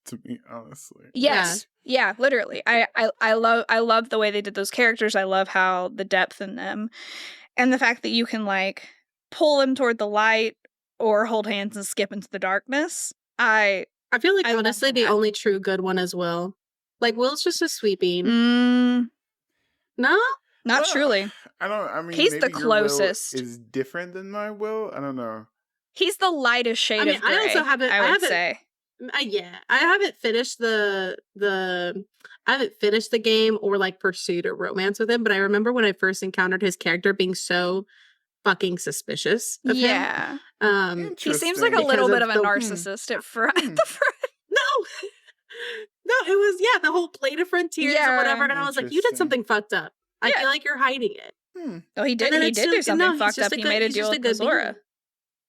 to me, honestly. Yes. Yeah, literally. I love the way they did those characters. I love how the depth in them. And the fact that you can like pull them toward the light or hold hands and skip into the darkness. I feel like honestly the only true good one as well. Like Will's just a sweeping. No? Not truly. I mean, he's the closest. Is different than my Will? I don't know. He's the lightest shade of gray. I also haven't. I would say. Yeah, I haven't finished I haven't finished the game or like pursued a romance with him. But I remember when I first encountered his character being so fucking suspicious of him. He seems like a little bit of a narcissist at the front. No, it was the whole Play to Frontiers or whatever, and I was like, you did something fucked up. I feel like you're hiding it. Oh, he did. He did do something fucked up. He made a deal with Zora.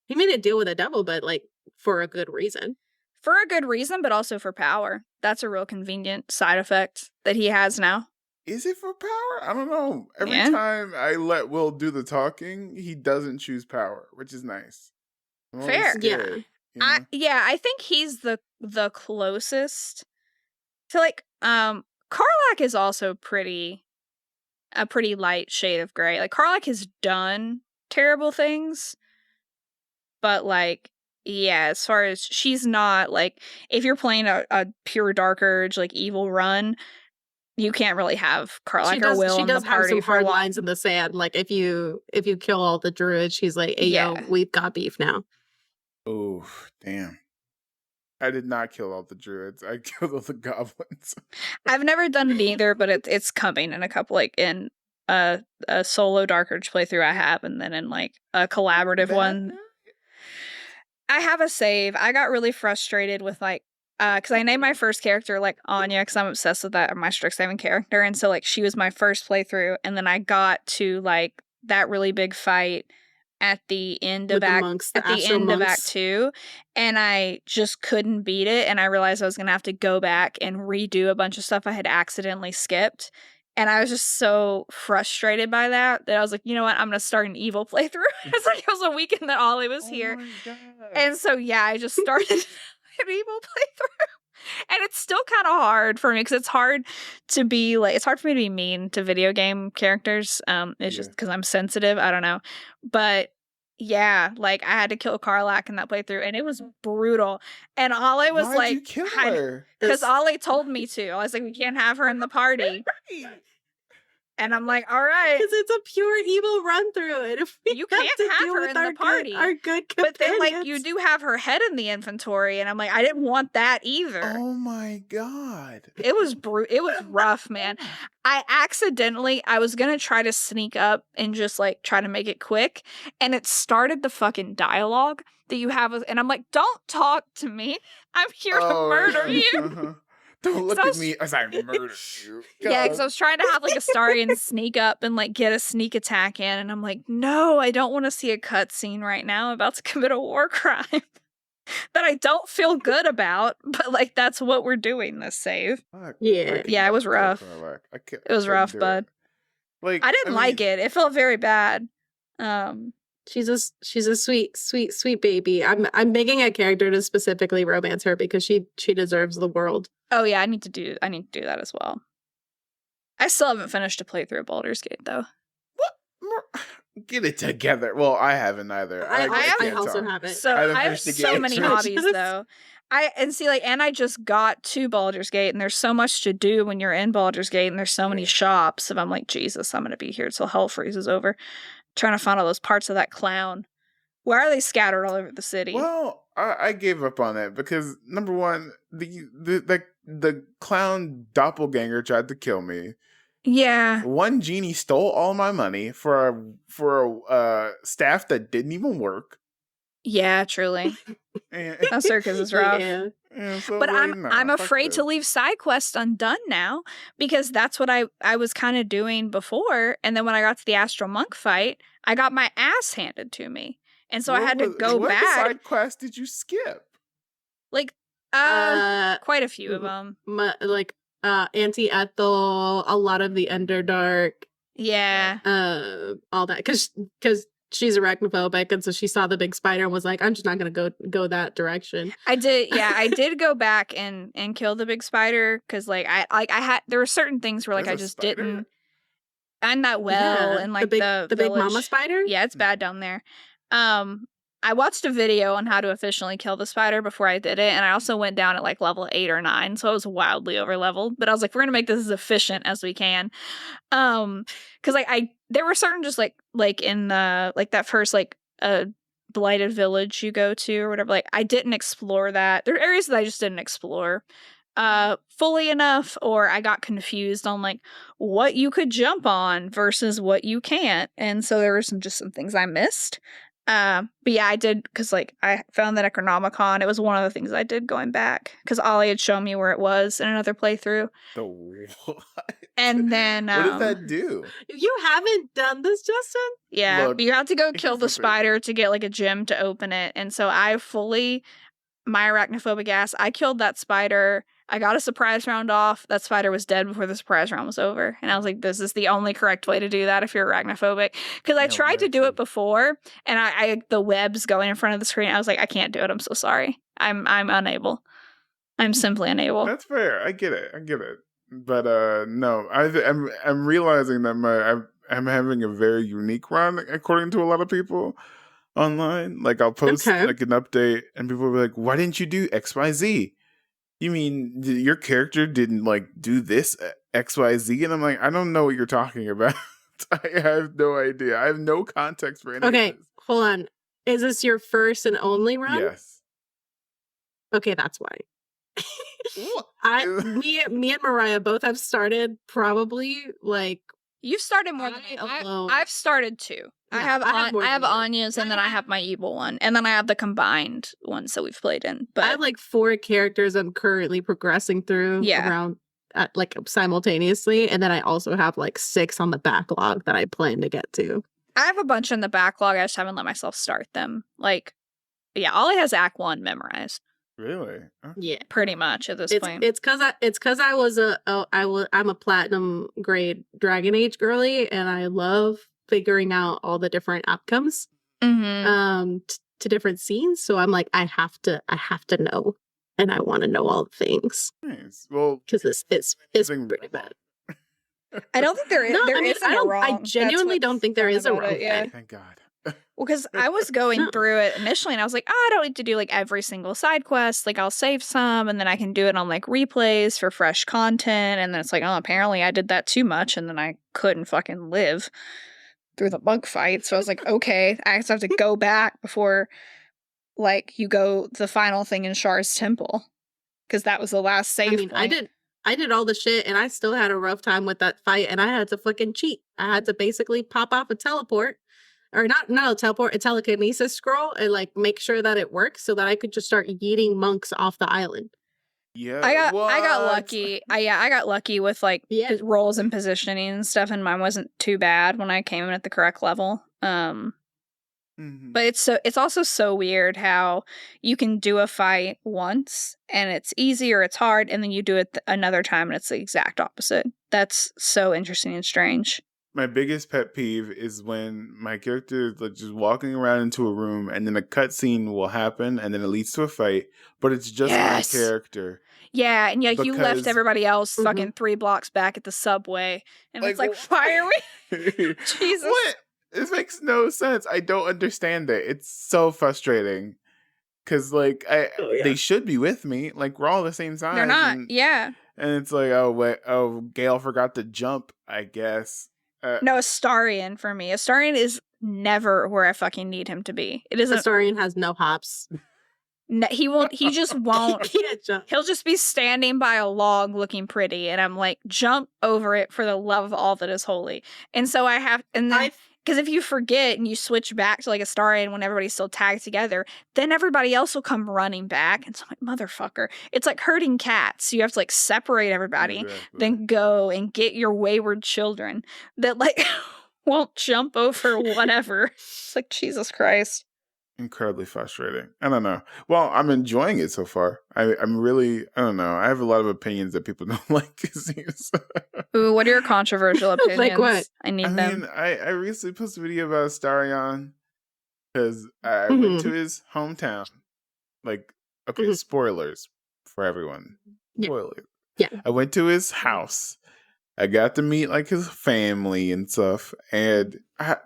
He made a deal with the devil, but like for a good reason. For a good reason, but also for power. That's a real convenient side effect that he has now. Is it for power? I don't know. Every time I let Will do the talking, he doesn't choose power, which is nice. Fair. Scared, I think he's the closest to like Karlach is also a pretty light shade of gray. Like Karlach has done terrible things, but like as far as she's not like, if you're playing a pure Dark Urge like evil run, you can't really have Karlach or Will in the party. She does have some hard lines in the sand. Like if you kill all the druids, she's like, hey, yo, we've got beef now. Oh, damn. I did not kill all the druids. I killed all the goblins. I've never done it either, but it's coming in a couple, like in a solo Dark Urge playthrough I have, and then in like a collaborative one. I have a save. I got really frustrated with like, because I named my first character like Anya because I'm obsessed with that, my Strixhaven character, and so like she was my first playthrough, and then I got to like that really big fight at the end of Act 2, and I just couldn't beat it, and I realized I was gonna have to go back and redo a bunch of stuff I had accidentally skipped, and I was just so frustrated by that I was like, you know what, I'm gonna start an evil playthrough. It's like it was a weekend that Ollie was here, and so I just started an evil playthrough. And it's still kind of hard for me because it's hard for me to be mean to video game characters. It's just because I'm sensitive. I don't know. But like I had to kill Karlach in that playthrough, and it was brutal. And Ollie was Why'd you kill her? Because Ollie told me to. I was like, we can't have her in the party. And I'm like, all right. Because it's a pure evil run through it. If you can't have her in the party. Our good companions. But then, like, you do have her head in the inventory, and I'm like, I didn't want that either. Oh my god. It was it was rough, man. I was gonna try to sneak up and just, like, try to make it quick, and it started the fucking dialogue that you have, and I'm like, don't talk to me. I'm here to murder you. Don't look at me as I murdered you. God. Yeah, because I was trying to have like a Starian sneak up and like get a sneak attack in, and I'm like, no, I don't want to see a cutscene right now. I'm about to commit a war crime. that I don't feel good about, but like that's what we're doing this save. Fuck. Yeah. Yeah, it was rough. It was rough, bud. Like I didn't like it. It felt very bad. She's a sweet baby. I'm making a character to specifically romance her because she deserves the world. Oh yeah, I need to do that as well. I still haven't finished a playthrough of Baldur's Gate though. Get it together. Well, I haven't either. I also haven't. So I have so many hobbies though. I just got to Baldur's Gate, and there's so much to do when you're in Baldur's Gate, and there's so many shops. And I'm like, Jesus, I'm gonna be here till hell freezes over, trying to find all those parts of that clown. Why are they scattered all over the city? Well, I gave up on it because number one, the clown doppelganger tried to kill me. Yeah. One genie stole all my money for a staff that didn't even work. Yeah, truly. That circus is rough. Yeah, so but I'm afraid to leave side quests undone now because that's what I was kind of doing before. And then when I got to the Astral Monk fight, I got my ass handed to me. And so I had to go back. What side quest did you skip? Like, quite a few of them. Auntie Ethel, a lot of the Underdark. Yeah. All that. Because she's arachnophobic, and so she saw the big spider and was like, I'm just not going to go that direction. I did go back and kill the big spider because there were certain things where I just didn't. And that well, and like the big mama spider? Yeah, it's bad down there. I watched a video on how to efficiently kill the spider before I did it, and I also went down at level 8 or 9, so I was wildly over leveled. But I was like, we're gonna make this as efficient as we can, because there were certain just in the that first blighted village you go to or whatever. I didn't explore that. There are areas that I just didn't explore fully enough, or I got confused on what you could jump on versus what you can't, and so there were some things I missed. But yeah, I did because I found that Necronomicon. It was one of the things I did going back because Ollie had shown me where it was in another playthrough. The what? And then what did that do? You haven't done this, Justin? Yeah, but you have to go kill the spider to get a gem to open it, and so my arachnophobic ass, I killed that spider. I got a surprise round off. That spider was dead before the surprise round was over. And I was like, this is the only correct way to do that if you're arachnophobic. Because I tried to do it before, and I the webs going in front of the screen. I was like, I can't do it. I'm so sorry. I'm unable. I'm simply unable. That's fair. I get it. But no, I'm realizing that I'm having a very unique run according to a lot of people online. I'll post an update, and people will be like, why didn't you do XYZ? You mean your character didn't do this XYZ? And I'm like, I don't know what you're talking about. I have no idea. I have no context for any of this. Hold on. Is this your first and only run? Yes. Okay, that's why. Me and Mariah both have started probably You've started more than I've started 2. Yeah, I have Anya's, and then I have my evil one, and then I have the combined ones that we've played in. But I have 4 characters I'm currently progressing through around simultaneously, and then I also have 6 on the backlog that I plan to get to. I have a bunch in the backlog. I just haven't let myself start them. Ollie has Act 1 memorized. Really? Yeah, pretty much at this point. It's because I'm a platinum grade Dragon Age girly, and I love figuring out all the different outcomes to different scenes. So I'm like, I have to know, and I want to know all the things. Nice. Well, because it's pretty bad. I don't think there is. No, there isn't a wrong. I genuinely don't think there is a wrong. Yeah. Thank God. Well, because I was going through it initially, and I was like, I don't need to do every single side quest. I'll save some, and then I can do it on replays for fresh content. And then it's apparently I did that too much, and then I couldn't fucking live through the monk fight. So I was like, okay, I just have to go back before you go the final thing in Shar's temple, because that was the last save point. I did all the shit, and I still had a rough time with that fight, and I had to fucking cheat. I had to basically pop off a teleport. Or not a teleport, a telekinesis scroll, and make sure that it works so that I could just start yeeting monks off the island. Yeah, I got lucky. I got lucky with roles and positioning and stuff, and mine wasn't too bad when I came in at the correct level. But it's also so weird how you can do a fight once and it's easy or it's hard, and then you do it another time and it's the exact opposite. That's so interesting and strange. My biggest pet peeve is when my character is like just walking around into a room and then a cutscene will happen and then it leads to a fight, but it's just my character. Yeah, and like you left everybody else fucking 3 blocks back at the subway, and like, it's like, why are we? Jesus. What? This makes no sense. I don't understand it. It's so frustrating. Because, like, they should be with me. Like, we're all the same size. They're not, and it's like, Gale forgot to jump, I guess. No, Astarion for me. Astarion is never where I fucking need him to be. It isn't. Astarion has no hops. No, he won't. He just won't. He'll just be standing by a log looking pretty, and I'm like, jump over it for the love of all that is holy. And so I have, and then because if you forget and you switch back to like Astarion when everybody's still tagged together, then everybody else will come running back, and so I'm like, motherfucker, it's like herding cats. You have to like separate everybody, then go and get your wayward children that like won't jump over whatever. It's like, Jesus Christ. Incredibly frustrating. I don't know. Well, I'm enjoying it so far. I'm really, I don't know. I have a lot of opinions that people don't like. Ooh, what are your controversial opinions? Like what? I need them. Mean, I recently posted a video about Astarion because I went to his hometown. Like, okay, spoilers for everyone. Spoilers. Yeah. I went to his house. I got to meet like his family and stuff, and I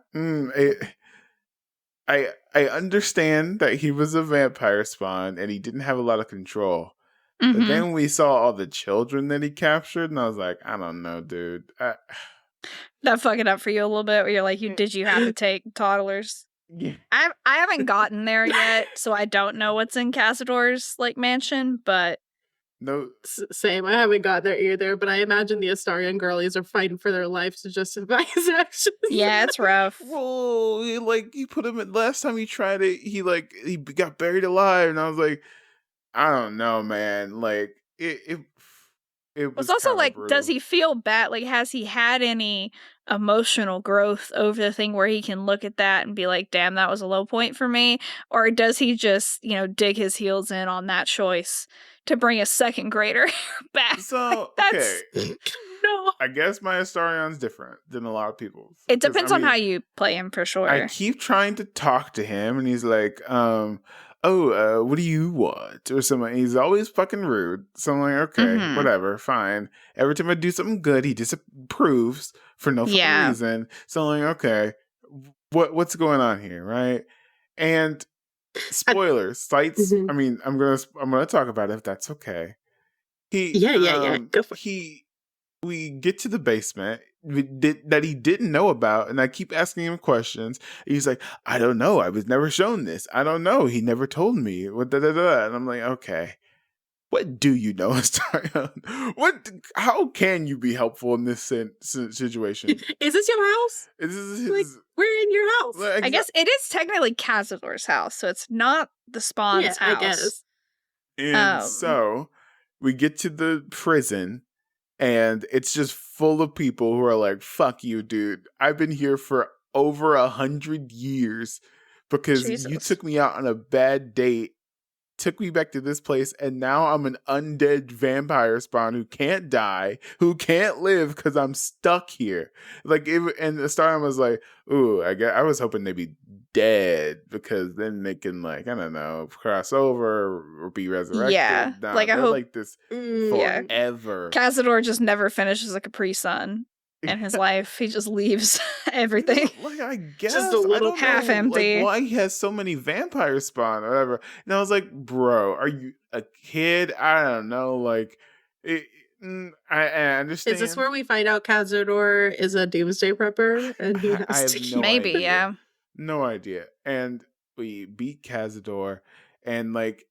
understand that he was a vampire spawn and he didn't have a lot of control. But then we saw all the children that he captured, and I was like, I don't know, dude. That fuck it up for you a little bit where you're like, did you have to take toddlers? Yeah. I haven't gotten there yet, so I don't know what's in Cazador's like mansion, but no, same. I haven't got there either, but I imagine the Astarion girlies are fighting for their lives to justify his actions. Yeah, it's rough. Well, like you put him in last time he tried it, he got buried alive, and I was like, I don't know, man. Like it was also like, brutal. does he feel bad? Like, has he had any emotional growth over the thing where he can look at that and be like, damn, that was a low point for me? Or does he just, dig his heels in on that choice to bring a second grader back? So, that's no. I guess my Astarion's different than a lot of people's. It depends on how you play him, for sure. I keep trying to talk to him, and he's like, what do you want? Or something. He's always fucking rude. So I'm like, okay, whatever, fine. Every time I do something good, he disapproves for no fucking reason. So I'm like, okay, what's going on here, right? And spoilers, sites. I mean, I'm gonna talk about it if that's okay. Go for it. We get to the basement that he didn't know about, and I keep asking him questions. He's like, I don't know. I was never shown this. I don't know. He never told me. And I'm like, okay, what do you know, Astarion? How can you be helpful in this situation? Is this your house? Like, we're in your house. Like, I guess it is technically Cazador's house, so it's not the Spawn's house. I guess. And so we get to the prison, and it's just full of people who are like, fuck you, dude. I've been here for over 100 years because you took me out on a bad date, took me back to this place, and now I'm an undead vampire spawn who can't die, who can't live because I'm stuck here. And the Astarion was like, ooh, I was hoping they'd be dead because then they can, like, I don't know, cross over or be resurrected. Yeah, nah, like I hope like this forever. Cazador just never finishes a Capri Sun in his life. He just leaves everything. Like, I guess just a little half empty. Like, why he has so many vampire spawn or whatever. And I was like, bro, are you a kid? I don't know. Like, I understand. Is this where we find out Cazador is a doomsday prepper and he has to no maybe idea. Yeah. No idea. And we beat Cazador, and like,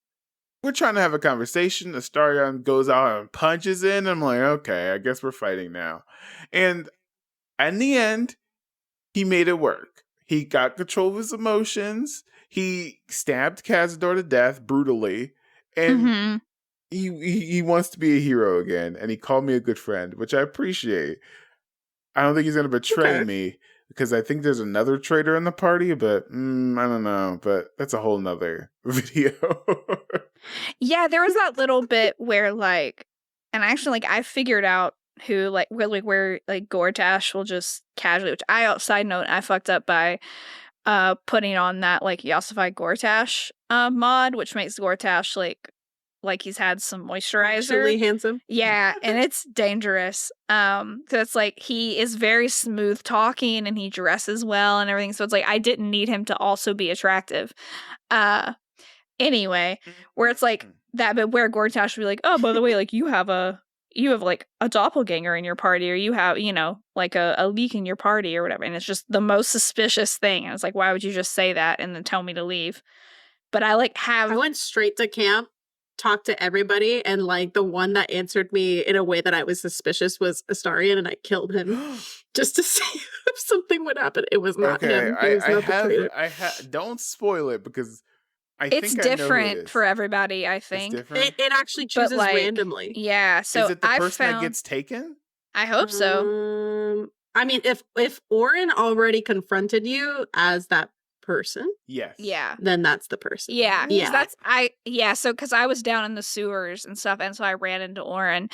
we're trying to have a conversation. Astarion goes out and punches in. I'm like, okay, I guess we're fighting now. And in the end, he made it work. He got control of his emotions. He stabbed Cazador to death brutally. And he wants to be a hero again. And he called me a good friend, which I appreciate. I don't think he's going to betray me. because I think there's another traitor in the party, but I don't know. But that's a whole nother video. Yeah, there was that little bit where and actually I figured out who where Gortash will just casually, which side note, I fucked up by putting on that Yosified Gortash mod, which makes Gortash like he's had some moisturizer. Actually handsome. Yeah, and it's dangerous. So it's he is very smooth talking and he dresses well and everything. So it's I didn't need him to also be attractive. Anyway, where it's that bit where Gortash would be oh, by the way, you have a doppelganger in your party, or you have, a leak in your party or whatever. And it's just the most suspicious thing. And it's why would you just say that and then tell me to leave? But I went straight to camp, talked to everybody, and the one that answered me in a way that I was suspicious was Astarion, and I killed him just to see if something would happen. It was not him. He was not the traitor. Don't spoil it, because it's different for everybody, I think. It actually chooses randomly. Yeah, so is it the person that gets taken? I hope so. I mean, if Orin already confronted you as that person, yes, yeah, then that's the person. Yeah, so because I was down in the sewers and stuff, and so I ran into Orin,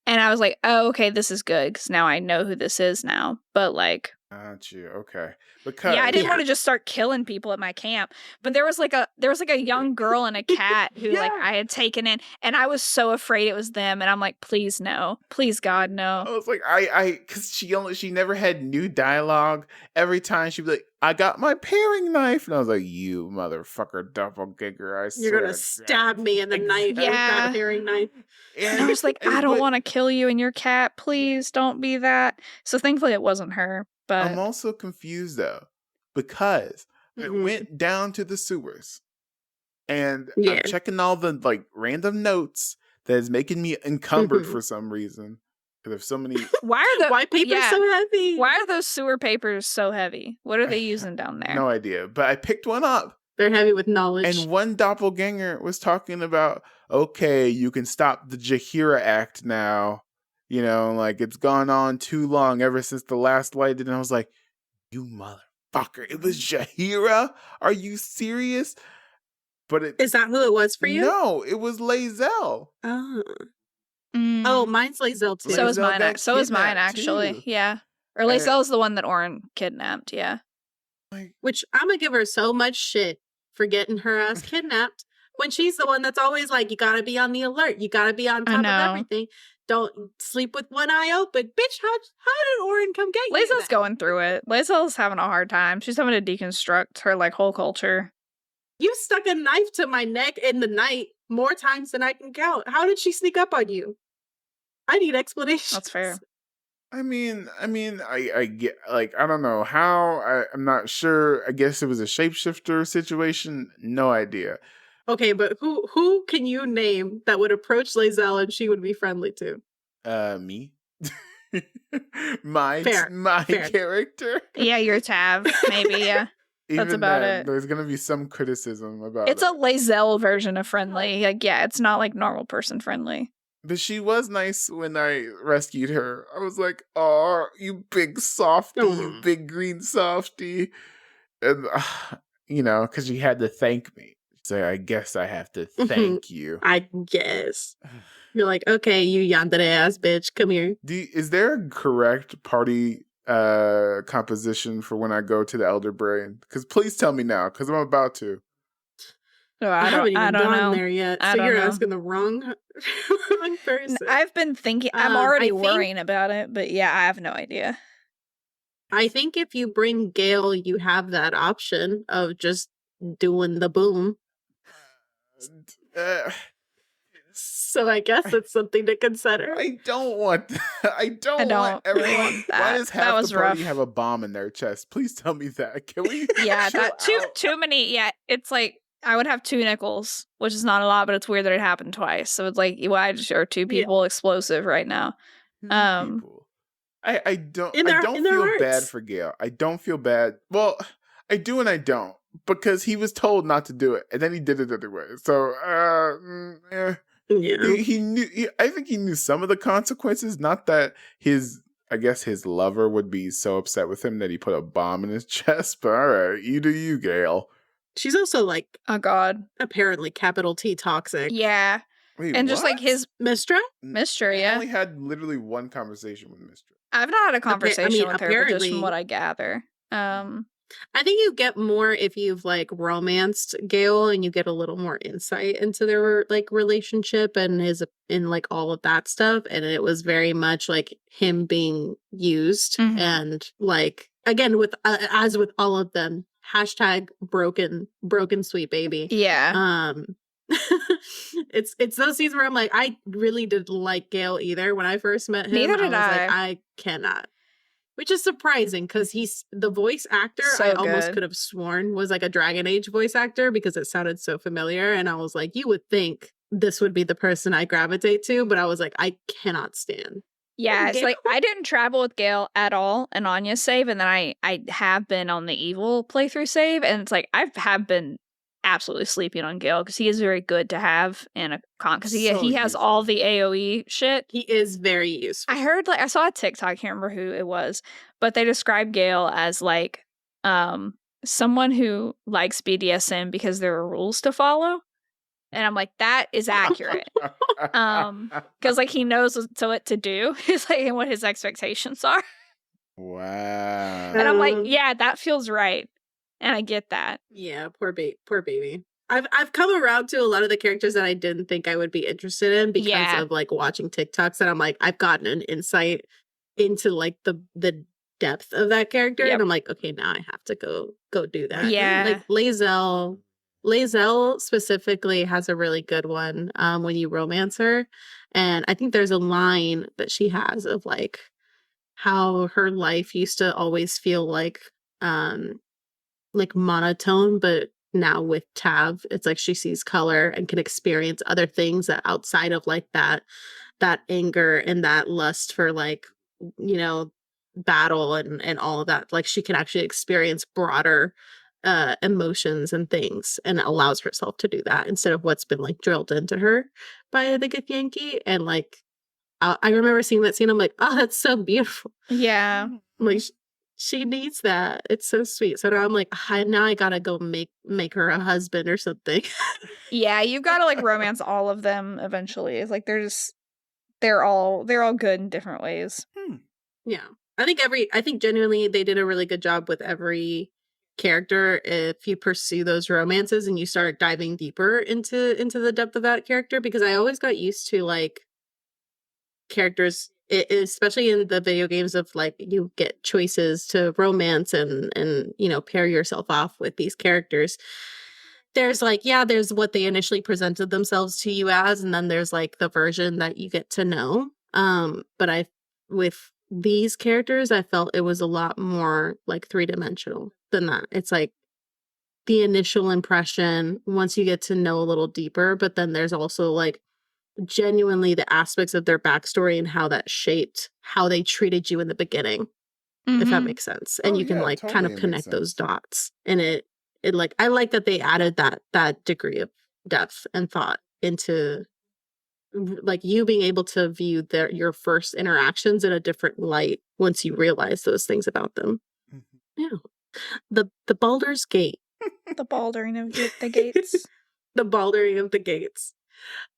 and I was oh, okay, this is good, because now I know who this is now. But got you. Okay. Because I didn't want to just start killing people at my camp. But there was a young girl and a cat who I had taken in, and I was so afraid it was them, and I'm please no. Please God, no. I was because she never had new dialogue. Every time she'd be I got my paring knife, and I was you motherfucker doppelganger, I swear. You're gonna stab me in the night with that paring knife. And I was I don't want to kill you and your cat. Please don't be that. So thankfully it wasn't her. But I'm also confused though, because I went down to the sewers and I'm checking all the random notes that is making me encumbered for some reason. Because if so many why papers so heavy? Why are those sewer papers so heavy? What are they using down there? No idea. But I picked one up. They're heavy with knowledge. And one doppelganger was talking about, okay, you can stop the Jahira Act now. It's gone on too long ever since the last light. And I was you motherfucker, it was Jahira? Are you serious? But is that who it was for you? No, it was Lae'zel. Oh. Oh, mine's Lae'zel too. So is mine. So is mine, actually. Too. Yeah. Or Lae'zel is the one that Orin kidnapped. Yeah. Which I'm gonna give her so much shit for getting her ass kidnapped when she's the one that's always you gotta be on the alert. You gotta be on top of everything. Don't sleep with one eye open. Bitch, how did Orin come get you? Lae'zel's going through it. Lae'zel's having a hard time. She's having to deconstruct her whole culture. You stuck a knife to my neck in the night more times than I can count. How did she sneak up on you? I need explanations. That's fair. I get I don't know how. I'm not sure. I guess it was a shapeshifter situation. No idea. Okay, but who can you name that would approach Lae'zel and she would be friendly to? Me. my Fair. Character. Yeah, your Tav, maybe. Yeah, that's about it. There's gonna be some criticism about it's a Lae'zel version of friendly. It's not normal person friendly. But she was nice when I rescued her. I was "Oh, you big softy, you big green softy," and because she had to thank me. So I guess I have to thank you. I guess. You're okay, you yandere ass bitch, come here. Is there a correct party composition for when I go to the Elder Brain? Because please tell me now, because I'm about to. No, I haven't even gone know. there yet, so you're asking the wrong person. I've been thinking, I'm already worrying about it, but yeah, I have no idea. I think if you bring Gale, you have that option of just doing the boom. So I guess it's something to consider. I don't want want everyone. Why does half the party have a bomb in their chest? Please tell me that. Can we? Yeah, that too many. Yeah, it's I would have 2 nickels, which is not a lot, but it's weird that it happened twice. So it's why are 2 people explosive right now? I don't feel bad for Gale. I don't feel bad. Well, I do and I don't, because he was told not to do it, and then he did it anyway. So, Yeah. He knew. I think he knew some of the consequences. Not that his I guess his lover would be so upset with him that he put a bomb in his chest. But all right, you do you, Gale. She's also like, oh god, apparently capital T toxic. yeah. Wait, And what? just like his Mistra? Mistra, I yeah. only had literally one conversation with Mistra. I've not had a conversation with her, but just from apparently- what I gather. I think you get more if you've like romanced Gale and you get a little more insight into their like relationship and his in like all of that stuff. And it was very much like him being used Mhm. and like again with as with all of them, hashtag broken sweet baby. Yeah. It's those scenes where I'm like, I really didn't like Gale either when I first met him. Neither did was I. like, I cannot. Which is surprising because he's the voice actor. So I almost good. could have sworn was like a Dragon Age voice actor because it sounded so familiar. And I was like, you would think this would be the person I gravitate to, but I was like, I cannot stand. Yeah, it's Gale. like I didn't travel with Gale at all in Anya's save, and then I have been on the evil playthrough save, and it's like I have been absolutely sleeping on Gale because he is very good to have in a con because So he has all the AoE shit. He is very useful. I heard I saw a TikTok, I can't remember who it was, but they described Gale as like someone who likes BDSM because there are rules to follow. And I'm like, that is accurate. Because like he knows what to do. It's like and what his expectations are. Wow. And I'm like, yeah, that feels right. And I get that. Yeah, poor baby. I've come around to a lot of the characters that I didn't think I would be interested in because of like watching TikToks, and I'm like, I've gotten an insight into like the depth of that character, and I'm like, okay, now I have to go do that. Yeah. Like Lae'zel specifically has a really good one when you romance her, and I think there's a line that she has of like how her life used to always feel like monotone, but now with Tav, it's like she sees color and can experience other things that outside of like that anger and that lust for like, you know, battle and all of that. Like she can actually experience broader emotions and things and allows herself to do that instead of what's been like drilled into her by the Githyanki. And like I remember seeing that scene, I'm like, oh, that's so beautiful. Yeah. Like she needs that. It's so sweet. So now I'm like, now I gotta go make her a husband or something. Yeah, you've got to like romance all of them eventually. It's like they're all good in different ways. Yeah. I think genuinely they did a really good job with every character if you pursue those romances and you start diving deeper into the depth of that character, because I always got used to like characters, especially in the video games, of like you get choices to romance and you know, pair yourself off with these characters. There's like, there's what they initially presented themselves to you as, and then there's like the version that you get to know. But with these characters, I felt it was a lot more like 3-dimensional than that. It's like the initial impression once you get to know a little deeper, but then there's also like genuinely the aspects of their backstory and how that shaped how they treated you in the beginning, if that makes sense. And you can like totally kind of connect those dots. And it like, I like that they added that degree of depth and thought into like you being able to view your first interactions in a different light once you realize those things about them. Yeah. The Baldur's Gate. The baldering of the gates. The baldering of the gates.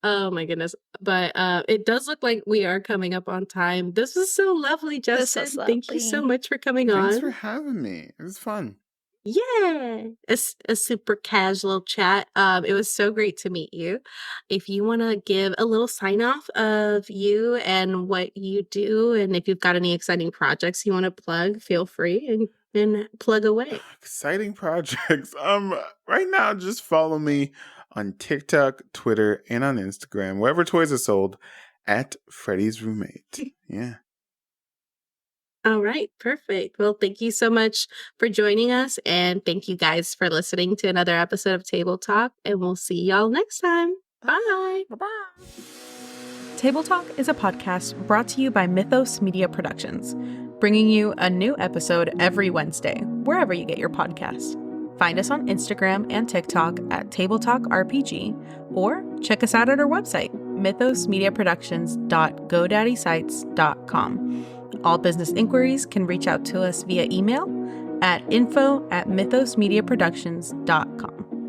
Oh my goodness. But it does look like we are coming up on time. This was so lovely, Justin. Thank you so much for coming on. Thanks for having me. It was fun. Yeah, a super casual chat. It was so great to meet you. If you want to give a little sign off of you and what you do, and if you've got any exciting projects you want to plug, feel free and plug away. Exciting projects. Right now, just follow me on TikTok, Twitter, and on Instagram, wherever toys are sold, at FreddiesRoommate. Yeah. All right, perfect. Well, thank you so much for joining us, and thank you guys for listening to another episode of Table Talk, and we'll see y'all next time. Bye. Bye-bye. Table Talk is a podcast brought to you by Mythos Media Productions, bringing you a new episode every Wednesday, wherever you get your podcast. Find us on Instagram and TikTok at Table Talk RPG, or check us out at our website, mythosmediaproductions.godaddysite.com. All business inquiries can reach out to us via email at info@mythosmediaproductions.com.